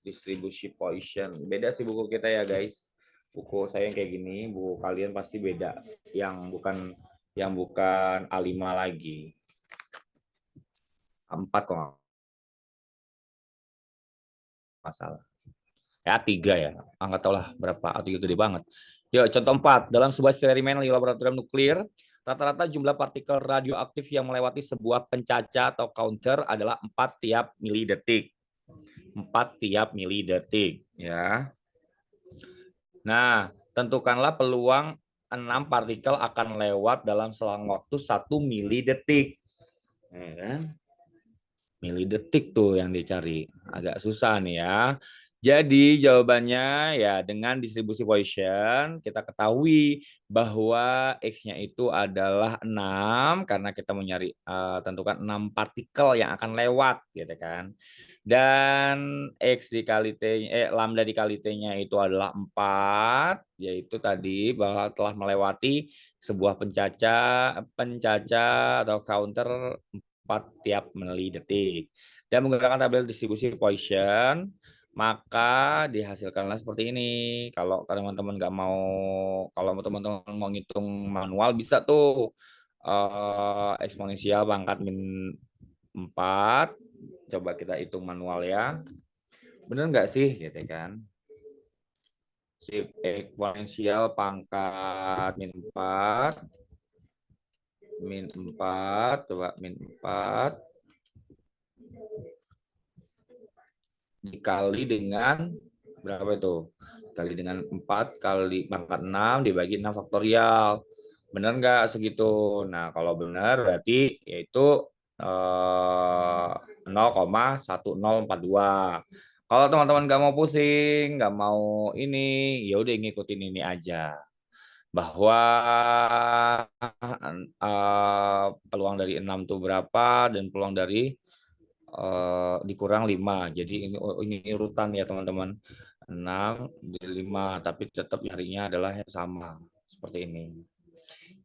distribusi Poisson. Beda sih buku kita ya guys. Buku saya yang kayak gini, buku kalian pasti beda. Yang bukan A5 lagi. A4 kok nggak masalah. Ya A3 ya. Nggak tahu lah berapa. A3 gede banget. Yuk, contoh 4. Dalam sebuah eksperimen di laboratorium nuklir, rata-rata jumlah partikel radioaktif yang melewati sebuah pencaca atau counter adalah 4 tiap milidetik. 4 tiap milidetik. Ya. Nah, tentukanlah peluang 6 partikel akan lewat dalam selang waktu 1 milidetik. Ya kan? Milidetik tuh yang dicari. Agak susah nih ya. Jadi jawabannya ya dengan distribusi Poisson kita ketahui bahwa X-nya itu adalah 6 karena kita mau nyari tentukan 6 partikel yang akan lewat gitu kan. Dan X dikali T lambda dikali T-nya itu adalah 4 yaitu tadi bahwa telah melewati sebuah pencaca atau counter 4 tiap milidetik. Dan menggunakan tabel distribusi Poisson maka dihasilkanlah seperti ini. Kalau teman-teman nggak mau, kalau teman-teman mau ngitung manual bisa tuh eksponensial pangkat min 4. Coba kita hitung manual ya. Bener nggak sih gitu kan? Sip, eksponensial pangkat min 4. Min 4, coba min 4. Dikali dengan berapa itu? Dikali dengan 4 kali pangkat 6 dibagi 6 faktorial. Benar nggak segitu? Nah, kalau benar berarti yaitu 0,1042. Kalau teman-teman nggak mau pusing, nggak mau ini, ya udah ngikutin ini aja. Bahwa peluang dari 6 itu berapa dan peluang dari dikurang 5. Jadi ini urutan ya teman-teman. 6 dari 5, tapi tetap nyarinya adalah yang sama seperti ini.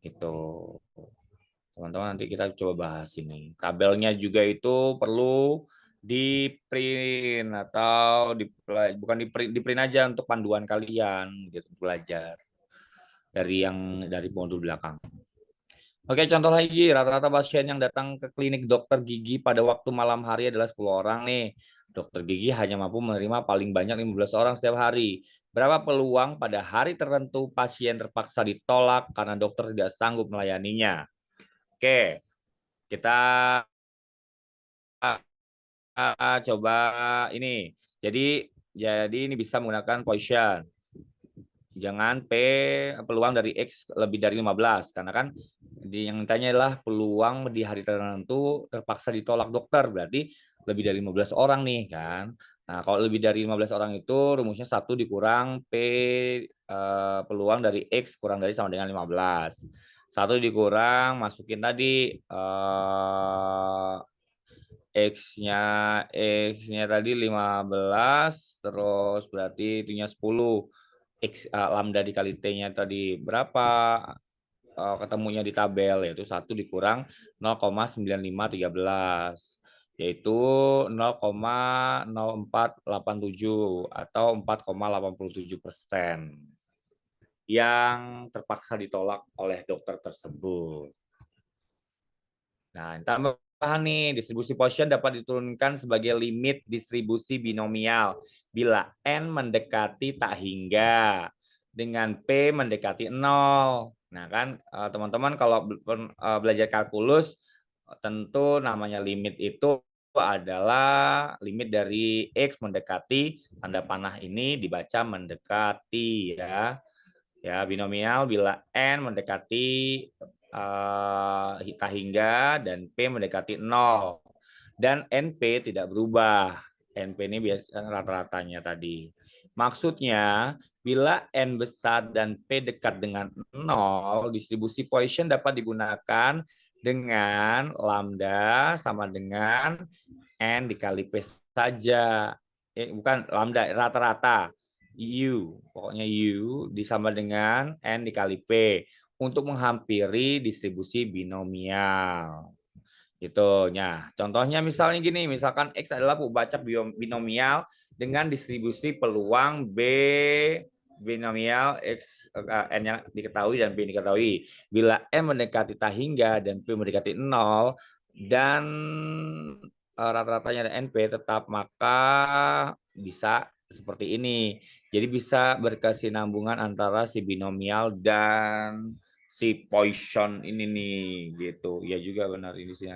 Gitu. Teman-teman nanti kita coba bahas ini. Tabelnya juga itu perlu di print atau bukan di print aja untuk panduan kalian gitu belajar dari modul belakang. Oke, contoh lagi, rata-rata pasien yang datang ke klinik dokter gigi pada waktu malam hari adalah 10 orang nih. Dokter gigi hanya mampu menerima paling banyak 15 orang setiap hari. Berapa peluang pada hari tertentu pasien terpaksa ditolak karena dokter tidak sanggup melayaninya? Oke, kita coba ini. Jadi ini bisa menggunakan Poisson. Jangan P peluang dari X lebih dari 15 karena kan yang ditanya adalah peluang di hari tertentu terpaksa ditolak dokter, berarti lebih dari 15 orang nih kan. Nah, kalau lebih dari 15 orang itu rumusnya 1 dikurang P peluang dari X kurang dari sama dengan 15. 1 dikurang masukin tadi X-nya tadi 15 terus berarti itunya 10. X lambda dikali T-nya tadi berapa? Ketemunya di tabel yaitu 1 dikurang 0,9513 yaitu 0,0487 atau 4,87% yang terpaksa ditolak oleh dokter tersebut. Nah, tambahan nih, distribusi Poisson dapat diturunkan sebagai limit distribusi binomial bila N mendekati tak hingga dengan P mendekati 0. Nah kan teman-teman kalau belajar kalkulus tentu namanya limit itu adalah limit dari X mendekati tanda panah ini dibaca mendekati ya. Ya, binomial bila N mendekati tak hingga dan P mendekati 0. Dan NP tidak berubah. NP ini biasanya rata-ratanya tadi. Maksudnya, bila N besar dan P dekat dengan 0, distribusi Poisson dapat digunakan dengan lambda sama dengan N dikali P saja. Bukan lambda, rata-rata. U, pokoknya U disama dengan N dikali P untuk menghampiri distribusi binomial. Gitu. Nah, contohnya misalnya gini, misalkan X adalah pembacak binomial dengan distribusi peluang B binomial X N yang diketahui dan B diketahui. Bila M mendekati tak hingga dan P mendekati 0 dan rata-ratanya ada NP tetap, maka bisa seperti ini. Jadi bisa berkesinambungan antara si binomial dan si Poisson ini nih gitu. Ya juga benar ini sih.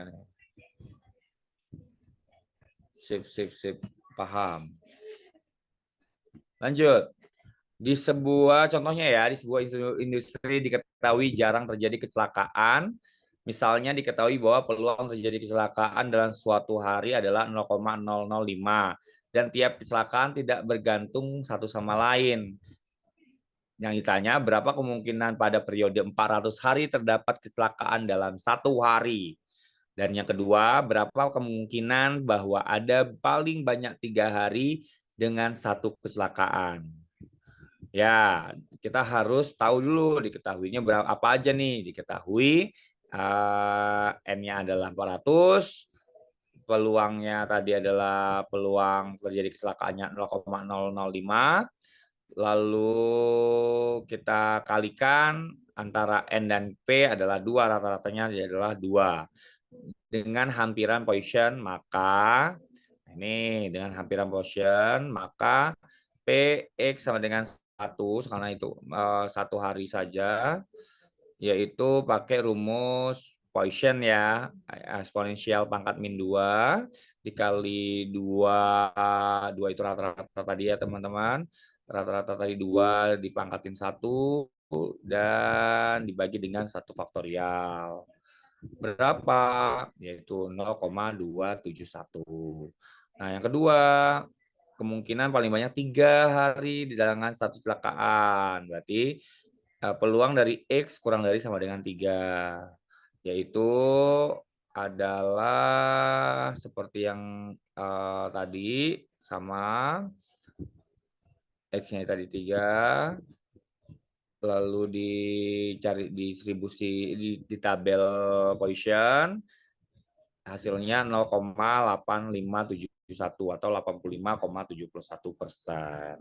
Sip. Paham. Lanjut. Di sebuah contohnya ya, di sebuah industri diketahui jarang terjadi kecelakaan. Misalnya diketahui bahwa peluang terjadi kecelakaan dalam suatu hari adalah 0,005 dan tiap kecelakaan tidak bergantung satu sama lain. Yang ditanya berapa kemungkinan pada periode 400 hari terdapat kecelakaan dalam satu hari. Dan yang kedua, berapa kemungkinan bahwa ada paling banyak 3 hari dengan satu kecelakaan. Ya, kita harus tahu dulu diketahuinya berapa apa aja nih. Diketahui N-nya adalah 400, peluangnya tadi adalah peluang terjadi kecelakaannya 0,005. Lalu kita kalikan antara N dan P adalah 2, rata-ratanya adalah 2. Dengan hampiran Poisson, maka ini dengan hampiran Poisson, maka PX sama dengan 1, karena itu satu hari saja, yaitu pakai rumus Poisson ya, eksponensial pangkat min 2 dikali 2 itu rata-rata tadi ya teman-teman, rata-rata tadi 2 dipangkatin 1 dan dibagi dengan 1 faktorial. Berapa? Yaitu 0,271. Nah, yang kedua, kemungkinan paling banyak 3 hari di dalam satu kecelakaan. Berarti peluang dari X kurang dari sama dengan 3. Yaitu adalah seperti yang tadi, sama X-nya tadi 3. Lalu dicari distribusi di tabel Poisson, hasilnya 0,8571 atau 85,71%.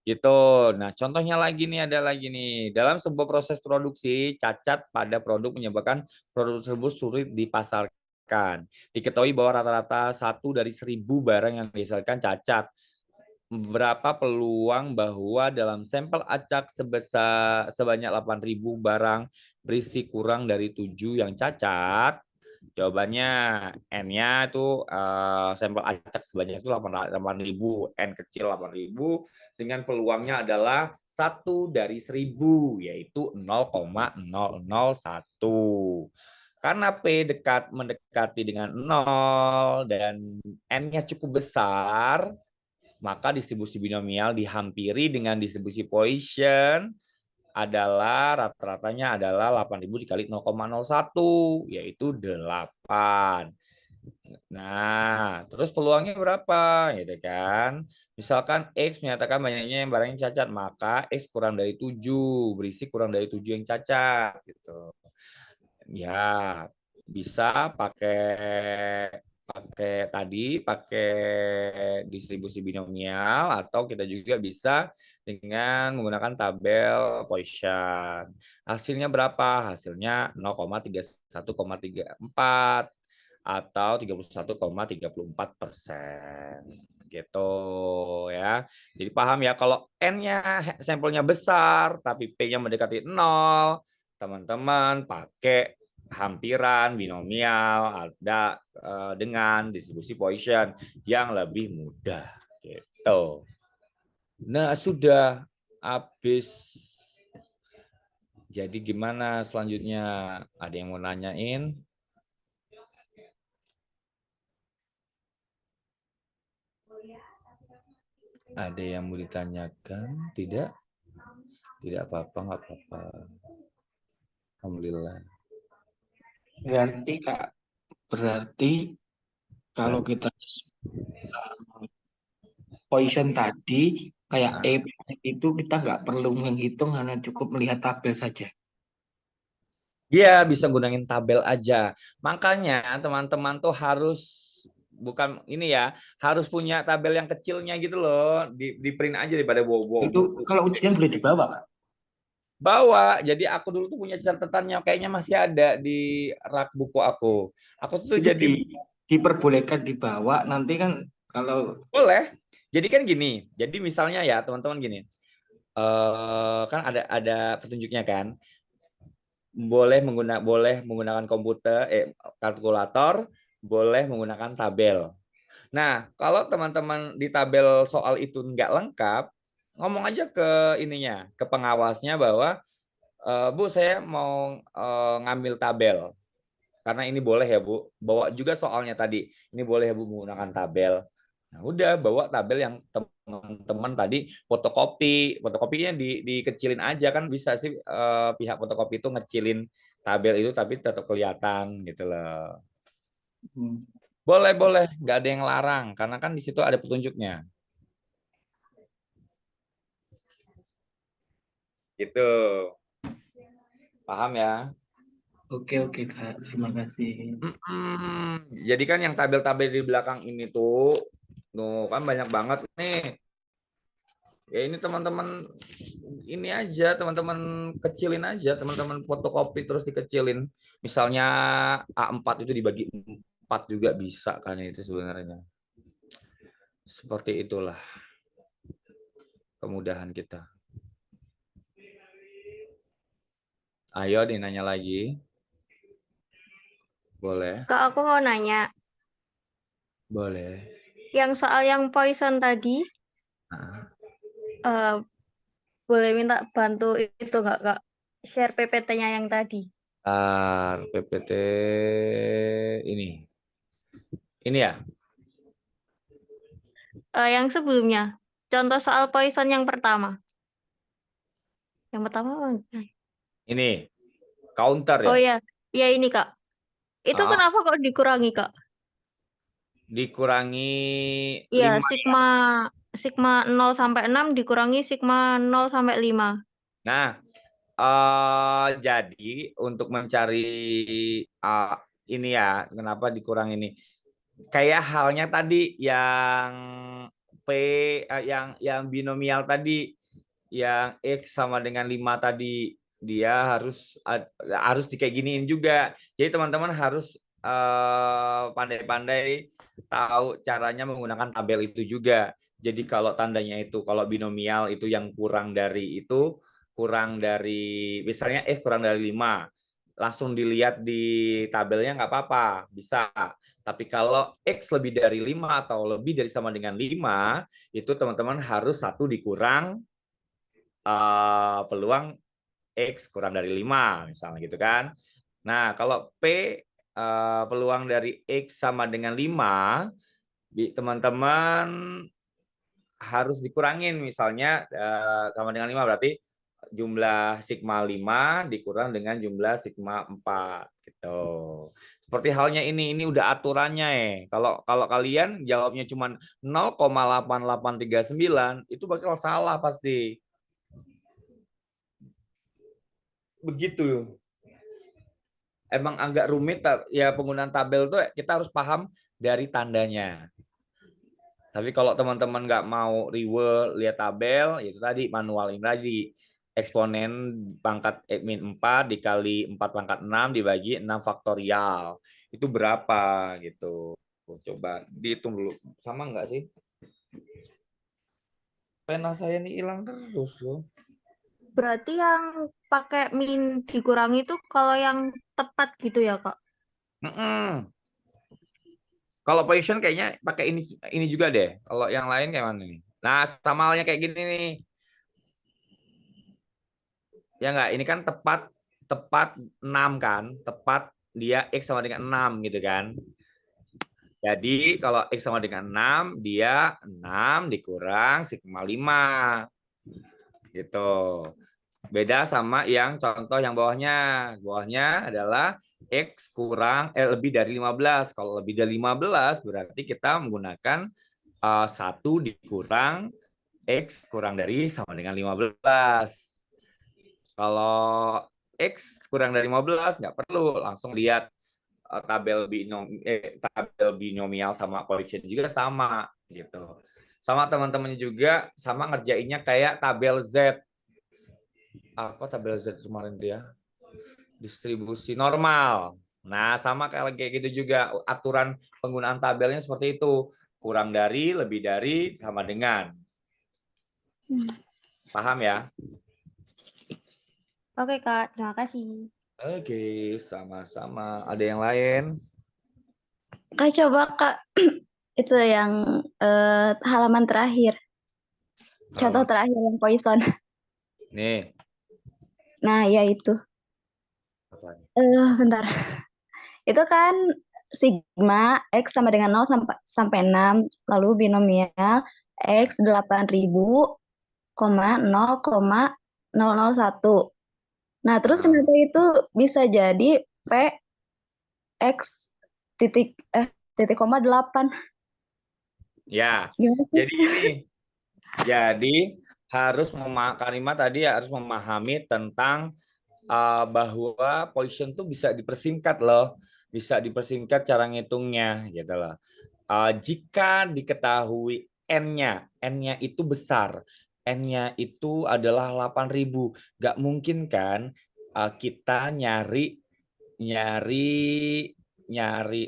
Gitu. Nah, contohnya lagi nih, ada lagi nih. Dalam sebuah proses produksi, cacat pada produk menyebabkan produk tersebut sulit dipasarkan. Diketahui bahwa rata-rata 1 dari 1000 barang yang dihasilkan cacat. Berapa peluang bahwa dalam sampel acak sebanyak 8.000 barang berisi kurang dari 7 yang cacat? Jawabannya N-nya itu sampel acak sebanyak itu 8.000, N kecil 8.000 dengan peluangnya adalah 1 dari 1000 yaitu 0,001. Karena P mendekati dengan 0 dan N-nya cukup besar, maka distribusi binomial dihampiri dengan distribusi Poisson adalah rata-ratanya adalah 8.000 dikali 0,01 yaitu 8. Nah, terus peluangnya berapa gitu kan? Misalkan X menyatakan banyaknya yang barangnya cacat, maka X kurang dari 7, berisi kurang dari 7 yang cacat gitu. Ya, bisa pakai distribusi binomial atau kita juga bisa dengan menggunakan tabel Poisson. Hasilnya berapa? Hasilnya 0,31,34 atau 31,34%. Gitu ya. Jadi paham ya, kalau N-nya sampelnya besar tapi P-nya mendekati 0, teman-teman pakai hampiran binomial ada dengan distribusi Poisson yang lebih mudah gitu. Nah, sudah habis. Jadi gimana selanjutnya? Ada yang mau nanyain? Ada yang mau ditanyakan? Tidak? Tidak apa-apa, nggak apa-apa. Alhamdulillah. Berarti kalau kita Poisson tadi kayak itu kita nggak perlu menghitung, hanya cukup melihat tabel saja. Iya, bisa gunain tabel aja. Makanya teman-teman tuh harus bukan ini ya, harus punya tabel yang kecilnya gitu loh. Di print aja daripada bawa-bawa Itu buku. kalau ujian boleh dibawa, Kak? Bawa. Jadi aku dulu tuh punya catatannya, kayaknya masih ada di rak buku aku. Aku tuh Itu jadi diperbolehkan dibawa, nanti kan kalau boleh. Jadi kan gini. Jadi misalnya ya teman-teman gini. Kan ada petunjuknya kan. Boleh menggunakan komputer, kalkulator, boleh menggunakan tabel. Nah, kalau teman-teman di tabel soal itu nggak lengkap, ngomong aja ke ininya, ke pengawasnya bahwa Bu, saya mau ngambil tabel. Karena ini boleh ya, Bu. Bawa juga soalnya tadi. Ini boleh ya, Bu, menggunakan tabel. Nah, udah bawa tabel yang teman-teman tadi fotokopi. Fotokopinya dikecilin aja kan bisa sih pihak fotokopi itu ngecilin tabel itu tapi tetap kelihatan gitu loh. Boleh, nggak ada yang larang karena kan di situ ada petunjuknya. Gitu. Paham ya? oke Kak, terima kasih. Jadi kan yang tabel-tabel di belakang ini tuh kan banyak banget nih. Ya ini teman-teman ini aja, teman-teman kecilin aja, teman-teman fotokopi terus dikecilin. Misalnya A4 itu dibagi 4 juga bisa kan itu sebenarnya. Seperti itulah kemudahan kita. Ayo dinanya lagi. Boleh. Kak, aku mau nanya, Boleh. yang soal yang poison tadi, Nah, eh, boleh minta bantu itu nggak, Kak? Share PPT-nya yang tadi. PPT ini. Ini ya. Yang sebelumnya, contoh soal poison yang pertama. Yang pertama apa? Ini counter Oh ya. ya, ya ini Kak. Itu Ah, kenapa kok dikurangi Kak? dikurangi Iya, 5. sigma sigma 0 sampai 6 dikurangi sigma 0 sampai 5. Nah, jadi untuk mencari ini ya, kenapa dikurang ini? Kayak halnya tadi yang P, yang binomial tadi, yang X sama dengan 5 tadi, dia harus kayak giniin juga. Jadi teman-teman harus pandai-pandai tahu caranya menggunakan tabel itu juga. Jadi kalau tandanya itu, kalau binomial itu yang kurang dari itu, kurang dari, misalnya X kurang dari 5, langsung dilihat di tabelnya nggak apa-apa, bisa. Tapi kalau X lebih dari 5 atau lebih dari sama dengan 5, itu teman-teman harus 1 dikurang peluang X kurang dari 5, misalnya gitu kan. Nah, kalau P peluang dari X sama dengan 5, teman-teman harus dikurangin, misalnya sama dengan 5 berarti jumlah sigma 5 dikurang dengan jumlah sigma 4 gitu. Seperti halnya ini udah aturannya ya. Kalau kalian jawabnya cuma 0,8839 itu bakal salah pasti. Begitu. Emang agak rumit ya penggunaan tabel tuh kita harus paham dari tandanya. Tapi kalau teman-teman nggak mau reward lihat tabel, itu tadi manual ini tadi. Eksponen pangkat min 4 dikali 4 pangkat 6 dibagi 6 faktorial. Itu berapa gitu. Coba dihitung dulu. Sama nggak sih? Pena saya ini hilang terus loh. Berarti yang pakai min dikurangi itu kalau yang tepat gitu ya Kak? Kalau Poison kayaknya pakai ini juga deh. Kalau yang lain kayak mana nih? Nah, sama halnya kayak gini nih. Ya enggak, ini kan tepat 6 kan? Tepat dia X sama dengan 6 gitu kan. Jadi kalau X sama dengan 6, dia 6 dikurang sigma 5. Gitu. Beda sama yang contoh yang bawahnya. Bawahnya adalah X kurang lebih dari 15. Kalau lebih dari 15 berarti kita menggunakan 1 dikurang X kurang dari sama dengan 15. Kalau X kurang dari 15, nggak perlu langsung lihat tabel binomial sama Poisson juga sama gitu. Sama teman-teman juga sama ngerjainnya kayak tabel Z. Apa tabel Z kemarin dia? Distribusi normal. Nah, sama kayak gitu juga aturan penggunaan tabelnya seperti itu. Kurang dari, lebih dari, sama dengan. Paham ya? Oke, Kak. Terima kasih. Oke, sama-sama. Ada yang lain? Kak, coba Kak, itu yang halaman terakhir. Contoh terakhir yang Poisson. Nih. Nah, ya itu. Apa? Bentar. Itu kan sigma X sama dengan 0 sampai 6, lalu binomial X 8.0,0,001. Nah, terus kenapa itu bisa jadi P X titik 8? Ya, Gimana sih? jadi ini. Jadi Karima tadi harus memahami tentang bahwa Poisson tuh bisa dipersingkat loh, bisa dipersingkat cara ngitungnya gitu loh. Jika diketahui n-nya itu besar, n-nya itu adalah 8.000, nggak mungkin kan kita nyari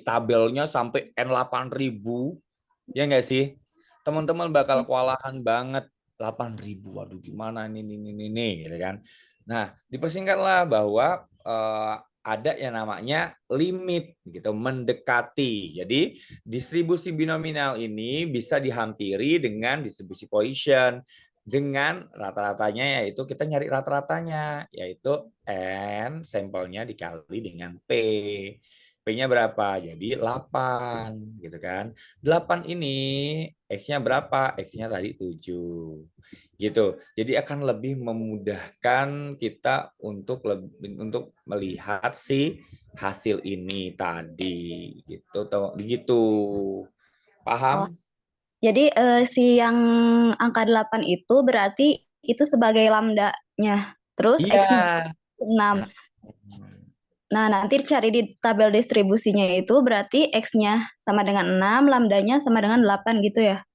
tabelnya sampai n 8.000, ya nggak sih? Teman-teman bakal kewalahan banget. 8.000, waduh gimana ini gitu kan. Nah, dipersingkatlah bahwa ada yang namanya limit gitu, mendekati. Jadi distribusi binominal ini bisa dihampiri dengan distribusi Poisson dengan rata-ratanya, yaitu kita nyari rata-ratanya, yaitu n sampelnya dikali dengan p. P-nya berapa? Jadi 8 gitu kan. 8 ini X-nya berapa? X-nya tadi 7. Gitu. Jadi akan lebih memudahkan kita untuk melihat si hasil ini tadi gitu. Begitu. Paham? Jadi si yang angka 8 itu berarti itu sebagai lambda-nya. Terus X-nya 6. Nah, nanti cari di tabel distribusinya itu berarti X-nya sama dengan 6, lambdanya sama dengan 8 gitu ya?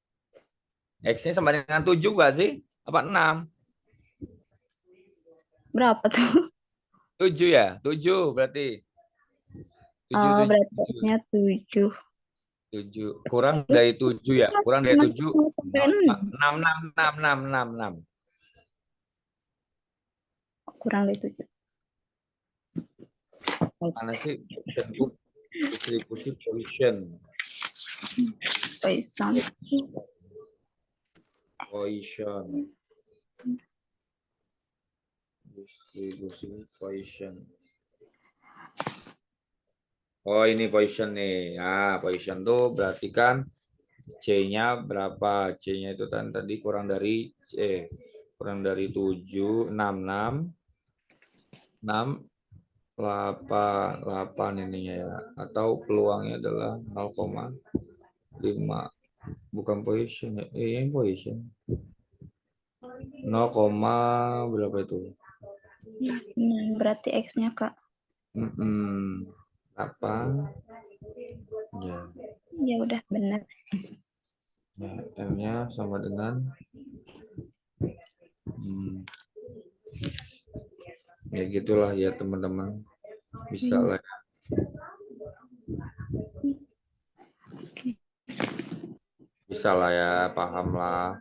X-nya sama dengan 7 nggak sih? Apa 6? Berapa tuh? 7 ya? 7 berarti. 7, Berarti X-nya 7. 7. Kurang dari 7 ya? Kurang dari 7. 6. Kurang dari 7. Mana sih distribusi Poisson? Distribusi Poisson. Oh, ini Poisson nih. Nah, Poisson tuh berarti kan C-nya berapa? C-nya itu kan tadi kurang dari 7, 6 8 ininya ya. Atau peluangnya adalah 0,5. Bukan Poisson ya. Ini Poisson. 0, berapa itu? Berarti X-nya, Kak. Apa? Ya. Ya udah benar. Nah, M-nya sama dengan ya gitulah ya teman-teman, bisa lah. Bisa lah ya, paham lah.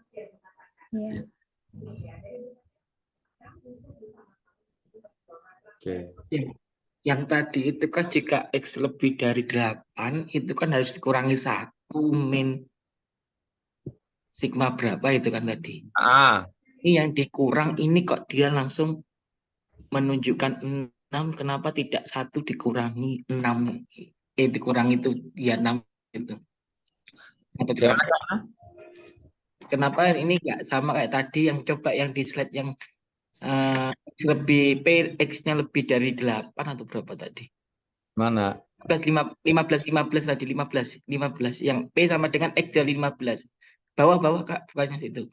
Ya. Oke. Yang tadi itu kan jika X lebih dari 8 itu kan harus dikurangi 1 min sigma berapa itu kan tadi. Ini yang dikurang ini kok dia langsung menunjukkan 6, kenapa tidak 1 dikurangi 6? Dikurangi itu ya 6 itu. Atau kenapa ini enggak sama kayak tadi yang coba yang di slide yang lebih X-nya lebih dari 8 atau berapa tadi? Mana? 15 tadi 15 yang P sama dengan X dari 15. Bawah Kak, bukannya itu.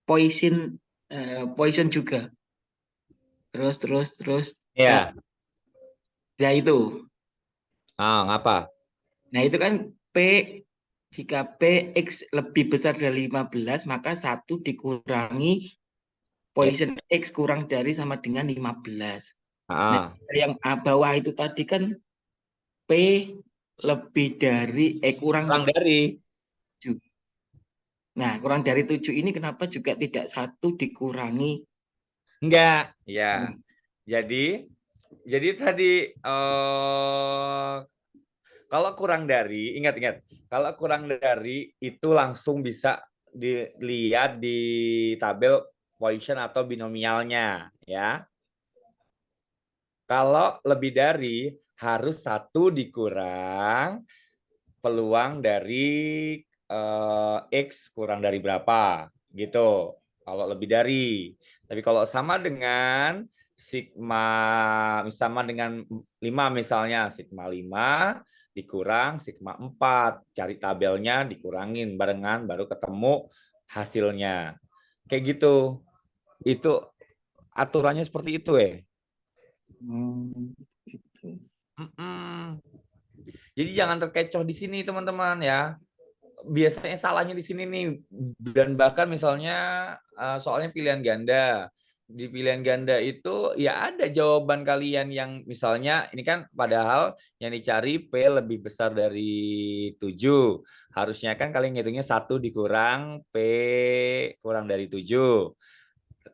Poisson juga. Terus Eh, Ya. ya itu. Ngapa? Nah, itu kan P, jika P X lebih besar dari 15, maka 1 dikurangi position X kurang dari sama dengan 15. Nah, jika yang bawah itu tadi kan P lebih dari, kurang Kurang dari. 7. Nah, kurang dari 7 ini kenapa juga tidak 1 dikurangi? Enggak. Ya. Nah, Jadi tadi kalau kurang dari, ingat-ingat, kalau kurang dari itu langsung bisa dilihat di tabel Poisson atau binomialnya, ya. Kalau lebih dari harus 1 dikurang peluang dari X kurang dari berapa, gitu. Kalau lebih dari. Tapi kalau sama dengan sigma, sama dengan 5 misalnya, sigma 5 dikurang sigma 4. Cari tabelnya, dikurangin barengan, baru ketemu hasilnya. Kayak gitu. Itu aturannya seperti itu, gitu. Jadi jangan terkecoh di sini, teman-teman, ya. Biasanya salahnya di sini nih, dan bahkan misalnya soalnya pilihan ganda, di pilihan ganda itu ya ada jawaban kalian yang misalnya ini kan padahal yang dicari P lebih besar dari 7, harusnya kan kalian ngitungnya 1 dikurang P kurang dari 7,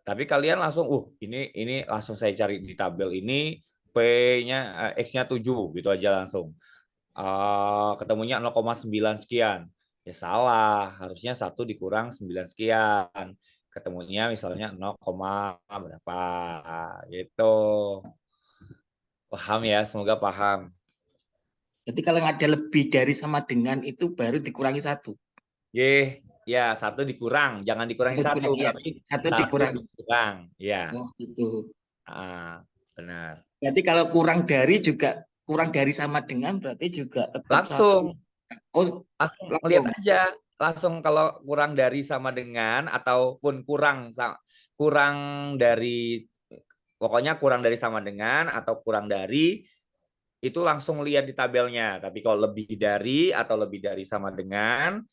tapi kalian langsung ini langsung saya cari di tabel ini P-nya X-nya 7 gitu aja langsung. Ketemunya 0,9 sekian. Ya salah, harusnya 1 dikurang 9 sekian. Ketemunya misalnya 0, berapa gitu. Paham ya, semoga paham. Jadi kalau ada lebih dari sama dengan itu baru dikurangi 1. Ya 1 dikurang, jangan dikurangi 1, Ya. tapi 1 1 dikurangi. dikurang. Ya. Oh, gitu. Benar. Berarti kalau kurang dari juga, kurang dari sama dengan berarti juga tetap 1. Langsung. Oh, Langsung langsung. lihat aja. Langsung kalau kurang dari sama dengan ataupun kurang dari, pokoknya kurang dari sama dengan atau kurang dari itu langsung lihat di tabelnya. Tapi kalau lebih dari atau lebih dari sama dengan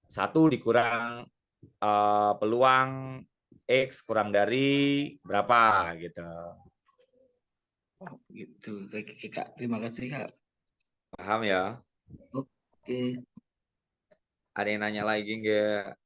1 dikurang peluang X kurang dari berapa gitu. Oh, gitu. Oke, Kak. Terima kasih, Kak. Paham ya? Oke. Ada yang nanya lagi nggak?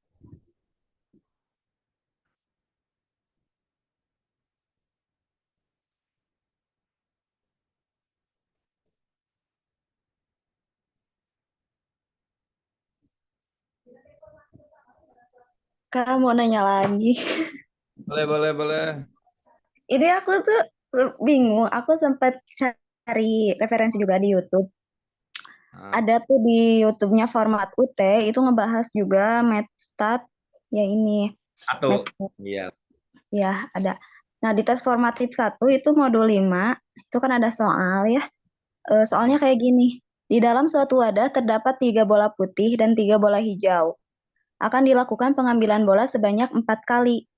Kak mau nanya lagi. Boleh. Ini aku tuh bingung. Aku sempat cari referensi juga di YouTube. Ada tuh di YouTube-nya Format UT itu ngebahas juga Matstat ya ini. Matstat. Iya. Ya, ada. Nah, di tes formatif 1 itu modul 5 itu kan ada soal ya. Soalnya kayak gini. Di dalam suatu wadah terdapat 3 bola putih dan 3 bola hijau. Akan dilakukan pengambilan bola sebanyak 4 kali.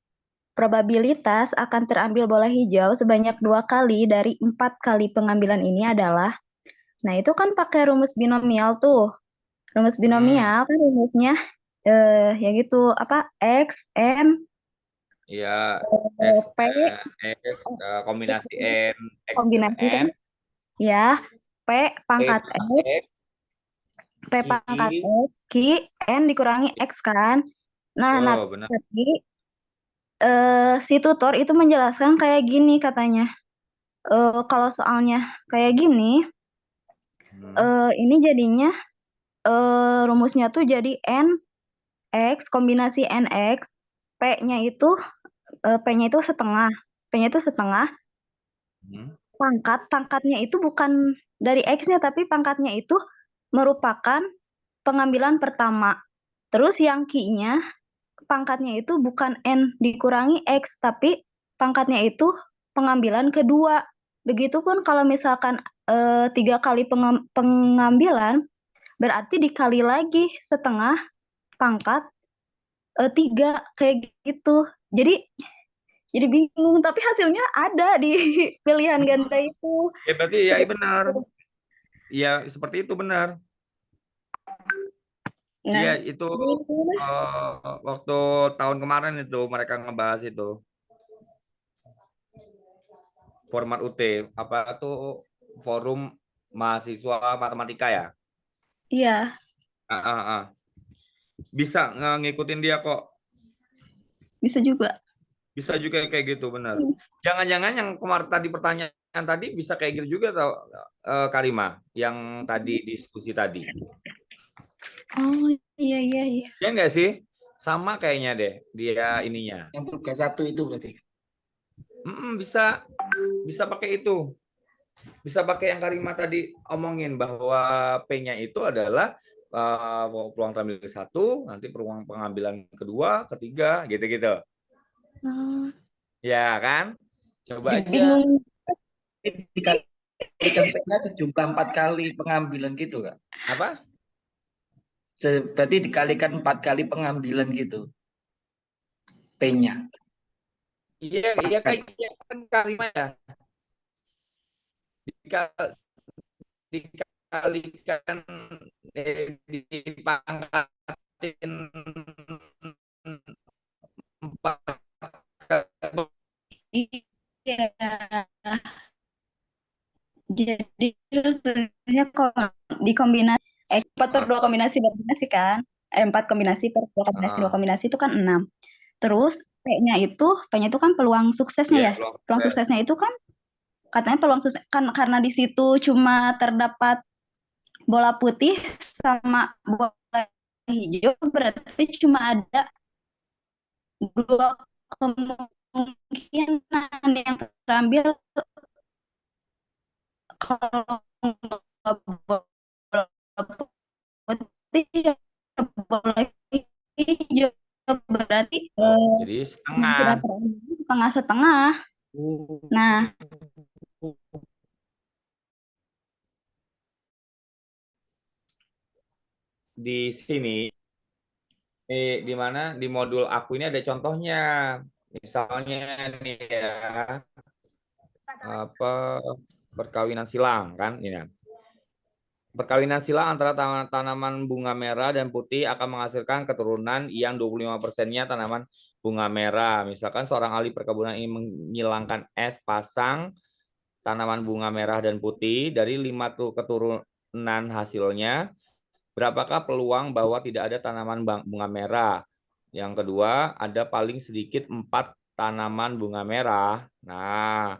Probabilitas akan terambil bola hijau sebanyak 2 kali dari 4 kali pengambilan ini adalah, nah itu kan pakai rumus binomial tuh. Rumus binomial kan rumusnya ya gitu, apa, X, N, Iya, P, kombinasi N, X dan kombinasi kan, N, ya, P pangkat X, X, P pangkat X, Q, N dikurangi X kan. Nah, benar. tapi si tutor itu menjelaskan kayak gini katanya. Kalau soalnya kayak gini, ini jadinya rumusnya tuh jadi N X kombinasi NX, P-nya itu setengah. P-nya itu setengah. Pangkatnya itu bukan dari X-nya, tapi pangkatnya itu merupakan pengambilan pertama. Terus yang Q-nya, pangkatnya itu bukan N dikurangi X, tapi pangkatnya itu pengambilan kedua. Begitupun kalau misalkan 3 kali pengambilan, berarti dikali lagi setengah pangkat 3 kayak gitu. Jadi Jadi bingung, tapi hasilnya ada di pilihan ganda itu. Ya berarti ya benar. Iya, seperti itu benar. Iya, Nah, itu gimana? waktu tahun kemarin itu mereka ngebahas itu format UT apa tuh forum mahasiswa matematika ya. Iya, Ah, ah, ah. Bisa ngikutin dia kok. bisa juga. Bisa juga kayak gitu benar. Jangan-jangan yang kemarin tadi pertanyaan tadi bisa kayak gitu juga tau Karima yang tadi diskusi tadi. Oh, iya, iya, iya. Ya enggak sih? Sama kayaknya deh dia ininya. Yang tugas 1 itu berarti. Bisa pakai itu. Bisa pakai yang Karima tadi omongin bahwa P-nya itu adalah peluang tampil 1, nanti peluang pengambilan kedua, ketiga, gitu-gitu. Oh, Ya kan? Coba jadi aja. bingung. Dikalikan P-nya sejumlah 4 kali pengambilan gitu kan? Apa? Berarti dikalikan 4 kali pengambilan gitu P-nya. Iya kayaknya kan Karima ya. Dikalikan dipangkatin 4 kali. Iya. Jadi sebenarnya kalau dikombinasi 4 per 2 kombinasi kan? 4 kombinasi per 2 kombinasi itu kan 6. Terus P-nya itu kan peluang suksesnya Iya, ya. Peluang suksesnya itu kan katanya peluang sukses kan karena di situ cuma terdapat bola putih sama bola hijau, berarti cuma ada 2 kemungkinan yang terambil kalau nggak bola putih ya bola hijau, berarti jadi kemungkinan setengah. terambil setengah-setengah. Nah, di sini di mana di modul aku ini ada contohnya. Misalnya nih ya apa perkawinan silang kan ini. Perkawinan silang antara tanaman bunga merah dan putih akan menghasilkan keturunan yang 25%-nya tanaman bunga merah. Misalkan seorang ahli perkebunan ingin menghilangkan es pasang tanaman bunga merah dan putih dari 5 keturunan hasilnya. Berapakah peluang bahwa tidak ada tanaman bunga merah? Yang kedua, ada paling sedikit 4 tanaman bunga merah. Nah,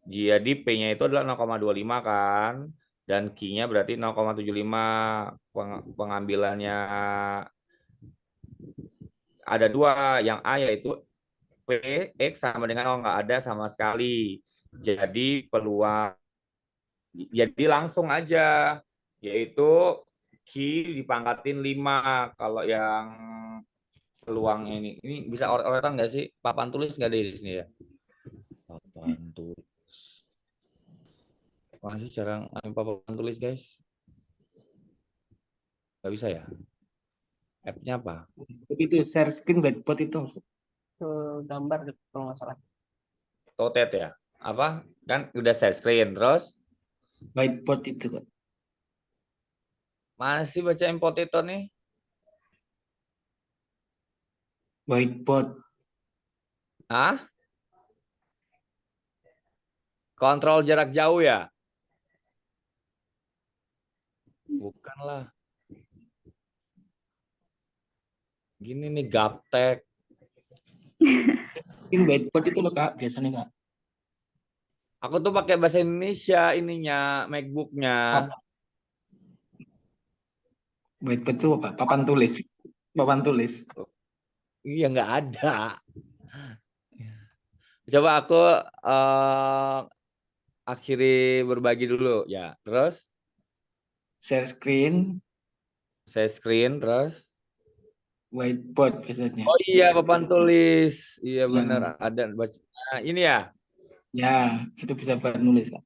jadi P-nya itu adalah 0,25 kan? Dan Q-nya berarti 0,75. Pengambilannya ada 2. Yang A yaitu P, X sama dengan nggak ada sama sekali. Jadi peluang, jadi langsung aja. Yaitu Q dipangkatin 5. Kalau yang peluang ini bisa oretan nggak sih? Papan tulis nggak ada di sini ya? Papan tulis. Masih cara papan tulis guys? Nggak bisa ya? App-nya apa? Itu share screen whiteboard itu. Gambar gitu kalau nggak salah. Totet ya? Apa? Kan udah share screen terus? Whiteboard itu kan. Masih bacain potato nih? Whiteboard. Hah? Kontrol jarak jauh ya? Bukan lah. Gini nih gaptek. Screen whiteboard itu loh Kak, biasanya Kak. Aku tuh pakai bahasa Indonesia ininya, MacBook-nya. Whiteboard itu apa? Papan tulis. Papan tulis. Iya nggak ada. Coba aku akhiri berbagi dulu ya. Terus Share screen, saya screen terus. whiteboard biasanya. Oh iya papan tulis. Iya benar ada baca. Nah, ini ya. Ya, itu bisa buat nulis Kak.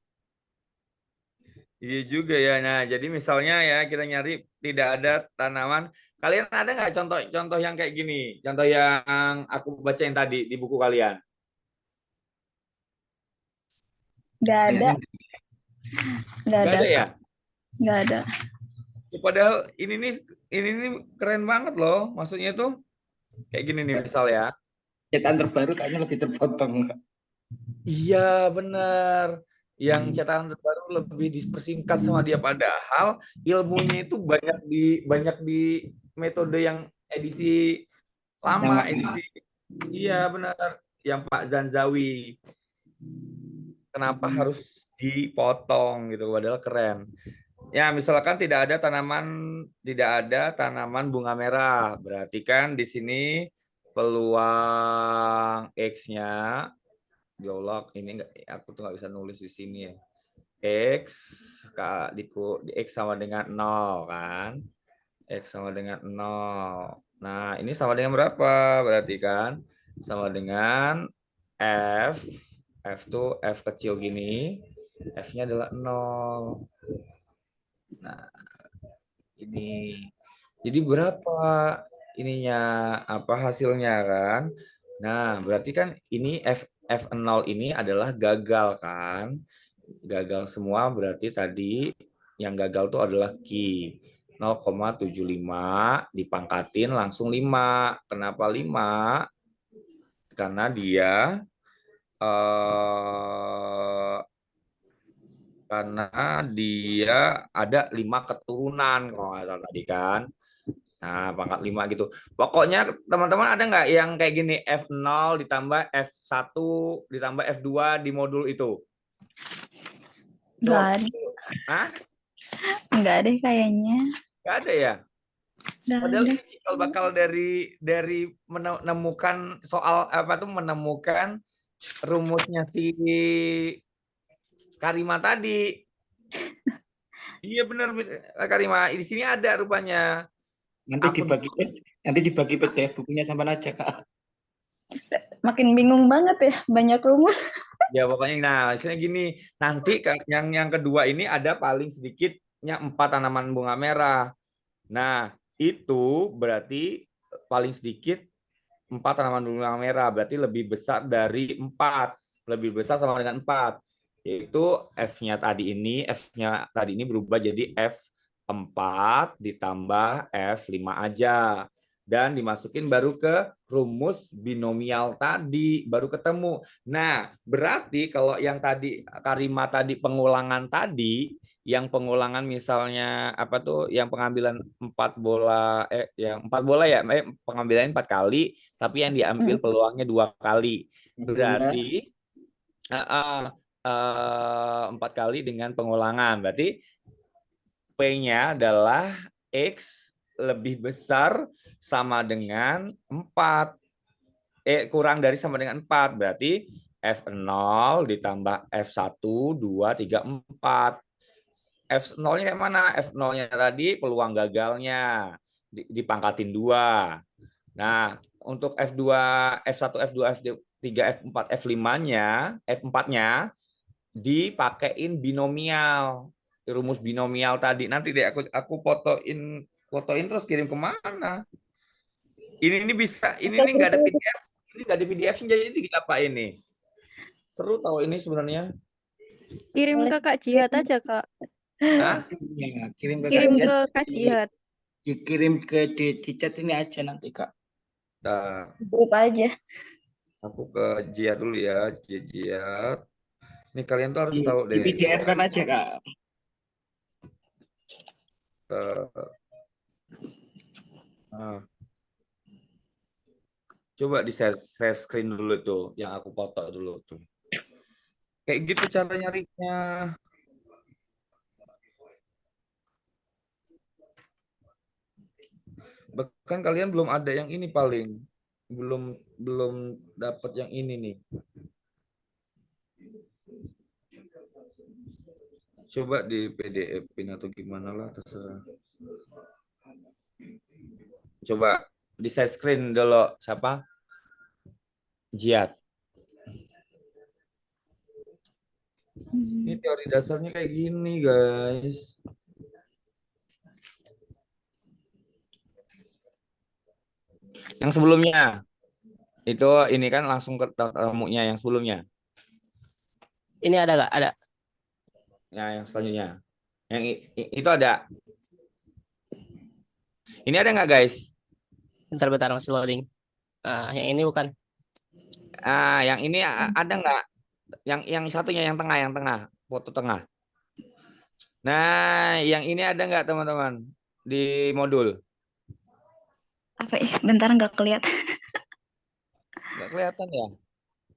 Iya juga ya. Nah, jadi misalnya ya kita nyari tidak ada tanaman. Kalian ada nggak contoh-contoh yang kayak gini? Contoh yang aku bacain tadi di buku kalian. Nggak ada, Kayaknya nggak Nggak ada, ada ya? nggak ada. Padahal ini nih keren banget loh. Maksudnya tuh kayak gini nih misal ya. cetakan terbaru kayaknya lebih terpotong. Iya benar. Yang cetakan terbaru lebih dipersingkat sama dia, padahal ilmunya itu banyak di metode yang edisi Yang lama, edisi iya benar, yang Pak Zanzawi. Kenapa harus dipotong gitu, padahal keren. Ya, misalkan tidak ada tanaman bunga merah, berarti kan di sini peluang X-nya, ya Allah, ini enggak, aku tuh nggak bisa nulis di sini ya. X di X sama dengan 0 kan? X sama dengan 0. Nah, ini sama dengan berapa? Berarti kan sama dengan F. F tuh F kecil gini. F-nya adalah 0. Nah, ini. Jadi berapa ininya, apa hasilnya kan? Nah, berarti kan ini F0 ini adalah gagal kan? Gagal semua, berarti tadi yang gagal itu adalah Q. 0,75 dipangkatin langsung 5. Kenapa 5? Karena dia ada 5 keturunan kalau nggak salah tadi kan. Nah, pangkat 5 gitu. Pokoknya teman-teman ada nggak yang kayak gini, F0 ditambah F1 ditambah F2 di modul itu? Nggak ada, Hah? nggak ada kayaknya. Nggak ada ya? Nggak Padahal ada. ini cikal bakal dari menemukan soal apa tuh, menemukan rumusnya si Karima tadi. Iya benar Karima. Di sini ada rupanya. nanti dibagi PDF bukunya sama aja Kak. Makin bingung banget ya, banyak rumus. Ya pokoknya, nah misalnya gini, nanti yang kedua ini ada paling sedikitnya 4 tanaman bunga merah. Nah itu berarti paling sedikit 4 tanaman bunga merah, berarti lebih besar dari 4, lebih besar sama dengan 4, yaitu F-nya tadi ini berubah jadi F4 ditambah F5 aja. Dan dimasukin baru ke rumus binomial tadi, baru ketemu. Nah, berarti kalau yang tadi Karima tadi pengulangan tadi, yang pengulangan misalnya apa tuh, yang pengambilan 4 bola yang 4 bola ya, pengambilan 4 kali, tapi yang diambil peluangnya 2 kali. Berarti 4 kali dengan pengulangan. Berarti P-nya adalah X lebih besar sama dengan 4. Kurang dari sama dengan 4. Berarti F0 ditambah F1, 2, 3, 4. F0-nya kayak mana? F0-nya tadi peluang gagalnya. Dipangkatin 2. Nah, untuk F2, F1, F2, F3, F4, F4-nya dipakein binomial. Rumus binomial tadi. Nanti deh aku fotoin terus kirim kemana? Ini bisa, ini nggak ada PDF. Ini nggak ada PDF-nya, jadi apa ini? Seru tahu ini sebenarnya. Kirim ke Kak Jihad aja, Kak. Hah? Ya, kirim ke Kirim Kak ke Kak Jihad. dikirim ke di chat ini aja nanti Kak. Nah, Grup aja. aku ke Jia dulu ya, Jia. Ini kalian tuh harus tahu Di deh. PDF kan aja Kak. Nah, coba di share screen dulu tuh, yang aku foto dulu tuh. Kayak gitu cara nyarinya. Bahkan kalian belum ada yang ini, paling belum dapat yang ini nih. Coba di PDF-in atau gimana lah, terserah. Coba di share screen dulu, siapa? Jiat. Ini teori dasarnya kayak gini, guys. Yang sebelumnya itu ini kan langsung ke temunya yang sebelumnya. Ini ada nggak? Ada. Nah, yang selanjutnya. Yang itu ada. Ini ada nggak, guys? Bentar-bentar masih loading. Nah, yang ini bukan. Yang ini ada nggak? Yang satunya yang tengah, foto tengah. Nah, yang ini ada nggak, teman-teman? Di modul. Apa ya? Bentar nggak kelihatan. Nggak kelihatan ya?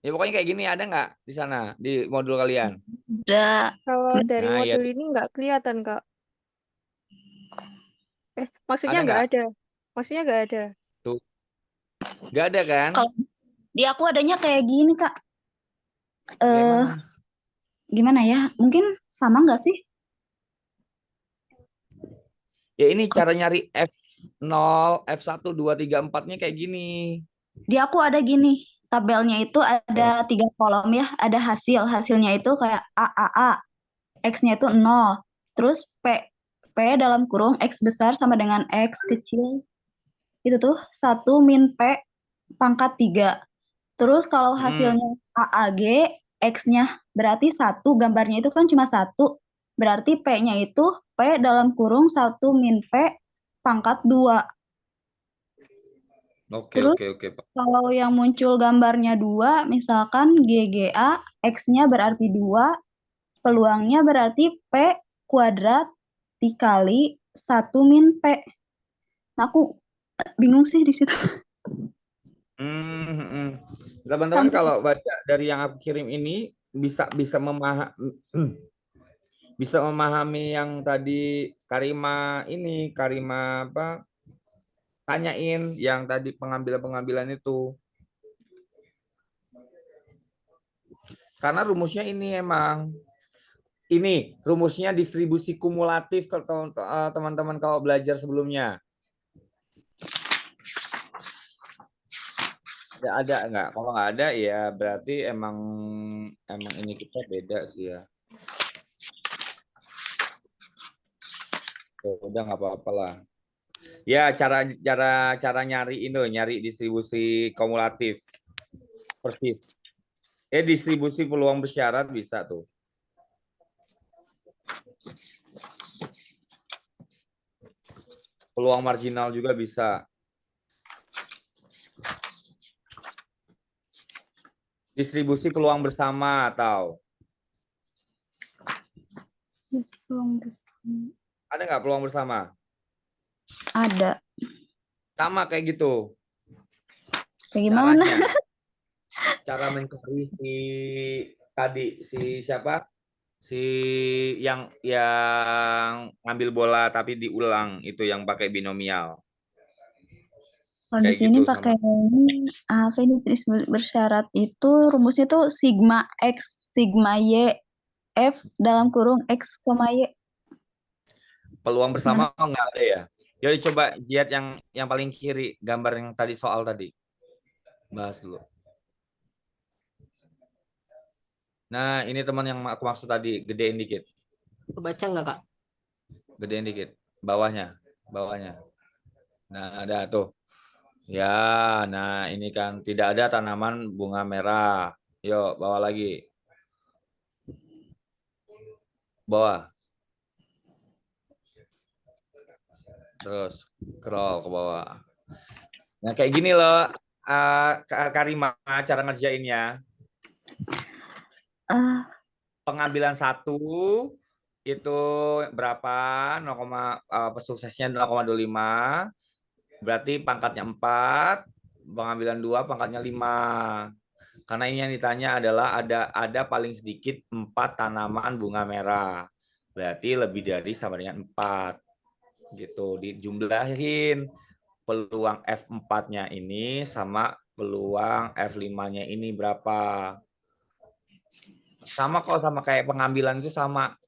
Ya pokoknya kayak gini, ada nggak di sana, di modul kalian? Udah. Kalau dari Nah, ya modul ini nggak kelihatan, Kak. Maksudnya ada nggak nggak? ada. Maksudnya nggak ada. Tuh, nggak ada kan? Kalau di aku adanya kayak gini, Kak. Kayak Eh, mana? gimana ya? Mungkin sama nggak sih? Ya ini cara nyari F0, F1, 2, 3, 4-nya kayak gini. Di aku ada gini. Tabelnya itu ada 3 kolom ya. Ada hasil. Hasilnya itu kayak A. X-nya itu 0. Terus P dalam kurung X besar sama dengan X kecil. Itu tuh 1 min P pangkat 3. Terus kalau hasilnya AAG, X-nya berarti 1, gambarnya itu kan cuma 1. Berarti P-nya itu P dalam kurung 1 min P pangkat 2. Oke, Terus oke, Pak. kalau yang muncul gambarnya 2, misalkan GGA, X-nya berarti 2, peluangnya berarti P kuadrat dikali 1 min P. Nah, aku bingung sih di situ. Teman-teman kalau baca dari yang aku kirim ini bisa memahami yang tadi Karima apa tanyain yang tadi pengambilan itu. Karena rumusnya ini rumusnya distribusi kumulatif kalau teman-teman kalau belajar sebelumnya. Ada nggak? Kalau nggak ada ya berarti emang ini kita beda sih ya. Udah nggak apa-apa lah. Ya cara nyari distribusi kumulatif persis. Distribusi peluang bersyarat bisa tuh. Peluang marginal juga bisa. Distribusi peluang bersama atau ada nggak peluang bersama? Ada. Sama kayak gitu. Kayak gimana? Caranya, cara mencari siapa? Si yang ngambil bola tapi diulang itu yang pakai binomial. Kalau di Kayak sini gitu pakai ini, apa ini distribusi bersyarat itu rumusnya tuh sigma X, sigma Y, F dalam kurung X, Y. Peluang bersama nggak ada ya? Yuk coba lihat yang paling kiri, gambar yang tadi soal tadi. Bahas dulu. Nah, ini teman yang aku maksud tadi, gedein dikit. Baca nggak, Kak? Gedein dikit. Bawahnya. Nah, ada tuh. Ya, nah ini kan tidak ada tanaman bunga merah. Yuk, bawah lagi. Bawah. Terus scroll ke bawah. Nah, kayak gini loh, Karima, cara ngerjainnya. Pengambilan 1 itu berapa? Suksesnya 0,25. Berarti pangkatnya 4. Pengambilan 2 pangkatnya 5. Karena ini yang ditanya adalah ada paling sedikit 4 tanaman bunga merah. Berarti lebih dari sama dengan 4. Gitu, dijumlahin peluang F4-nya ini sama peluang F5-nya ini berapa. Sama kok, sama kayak pengambilan itu sama.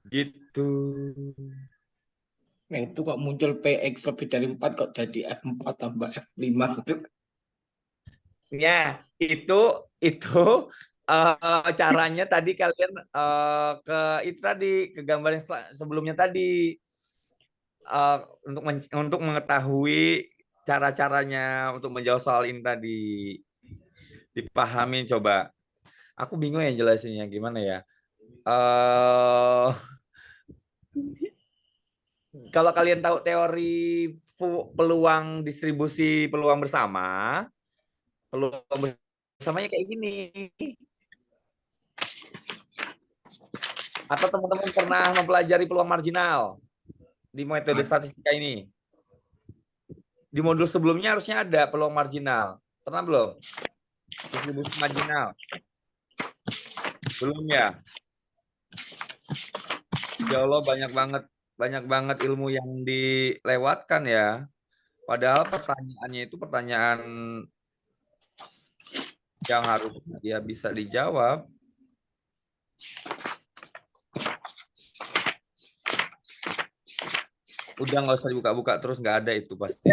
Gitu. Nah itu kok muncul PX lebih dari 4 kok jadi F4 tambah F5 itu. Ya, itu caranya tadi kalian ke gambar yang sebelumnya tadi untuk mengetahui cara-caranya untuk menjawab soal ini tadi. Dipahamin coba. Aku bingung ya jelasinnya gimana ya. eh Kalau kalian tahu teori peluang distribusi peluang bersama, peluang bersamanya kayak gini. Atau teman-teman pernah mempelajari peluang marginal di metode statistika ini? Di modul sebelumnya harusnya ada peluang marginal. Pernah belum? Distribusi marginal. Belum ya? Ya Allah, banyak banget ilmu yang dilewatkan ya. Padahal pertanyaannya itu pertanyaan yang harusnya dia bisa dijawab. Udah nggak usah dibuka-buka terus, nggak ada itu pasti.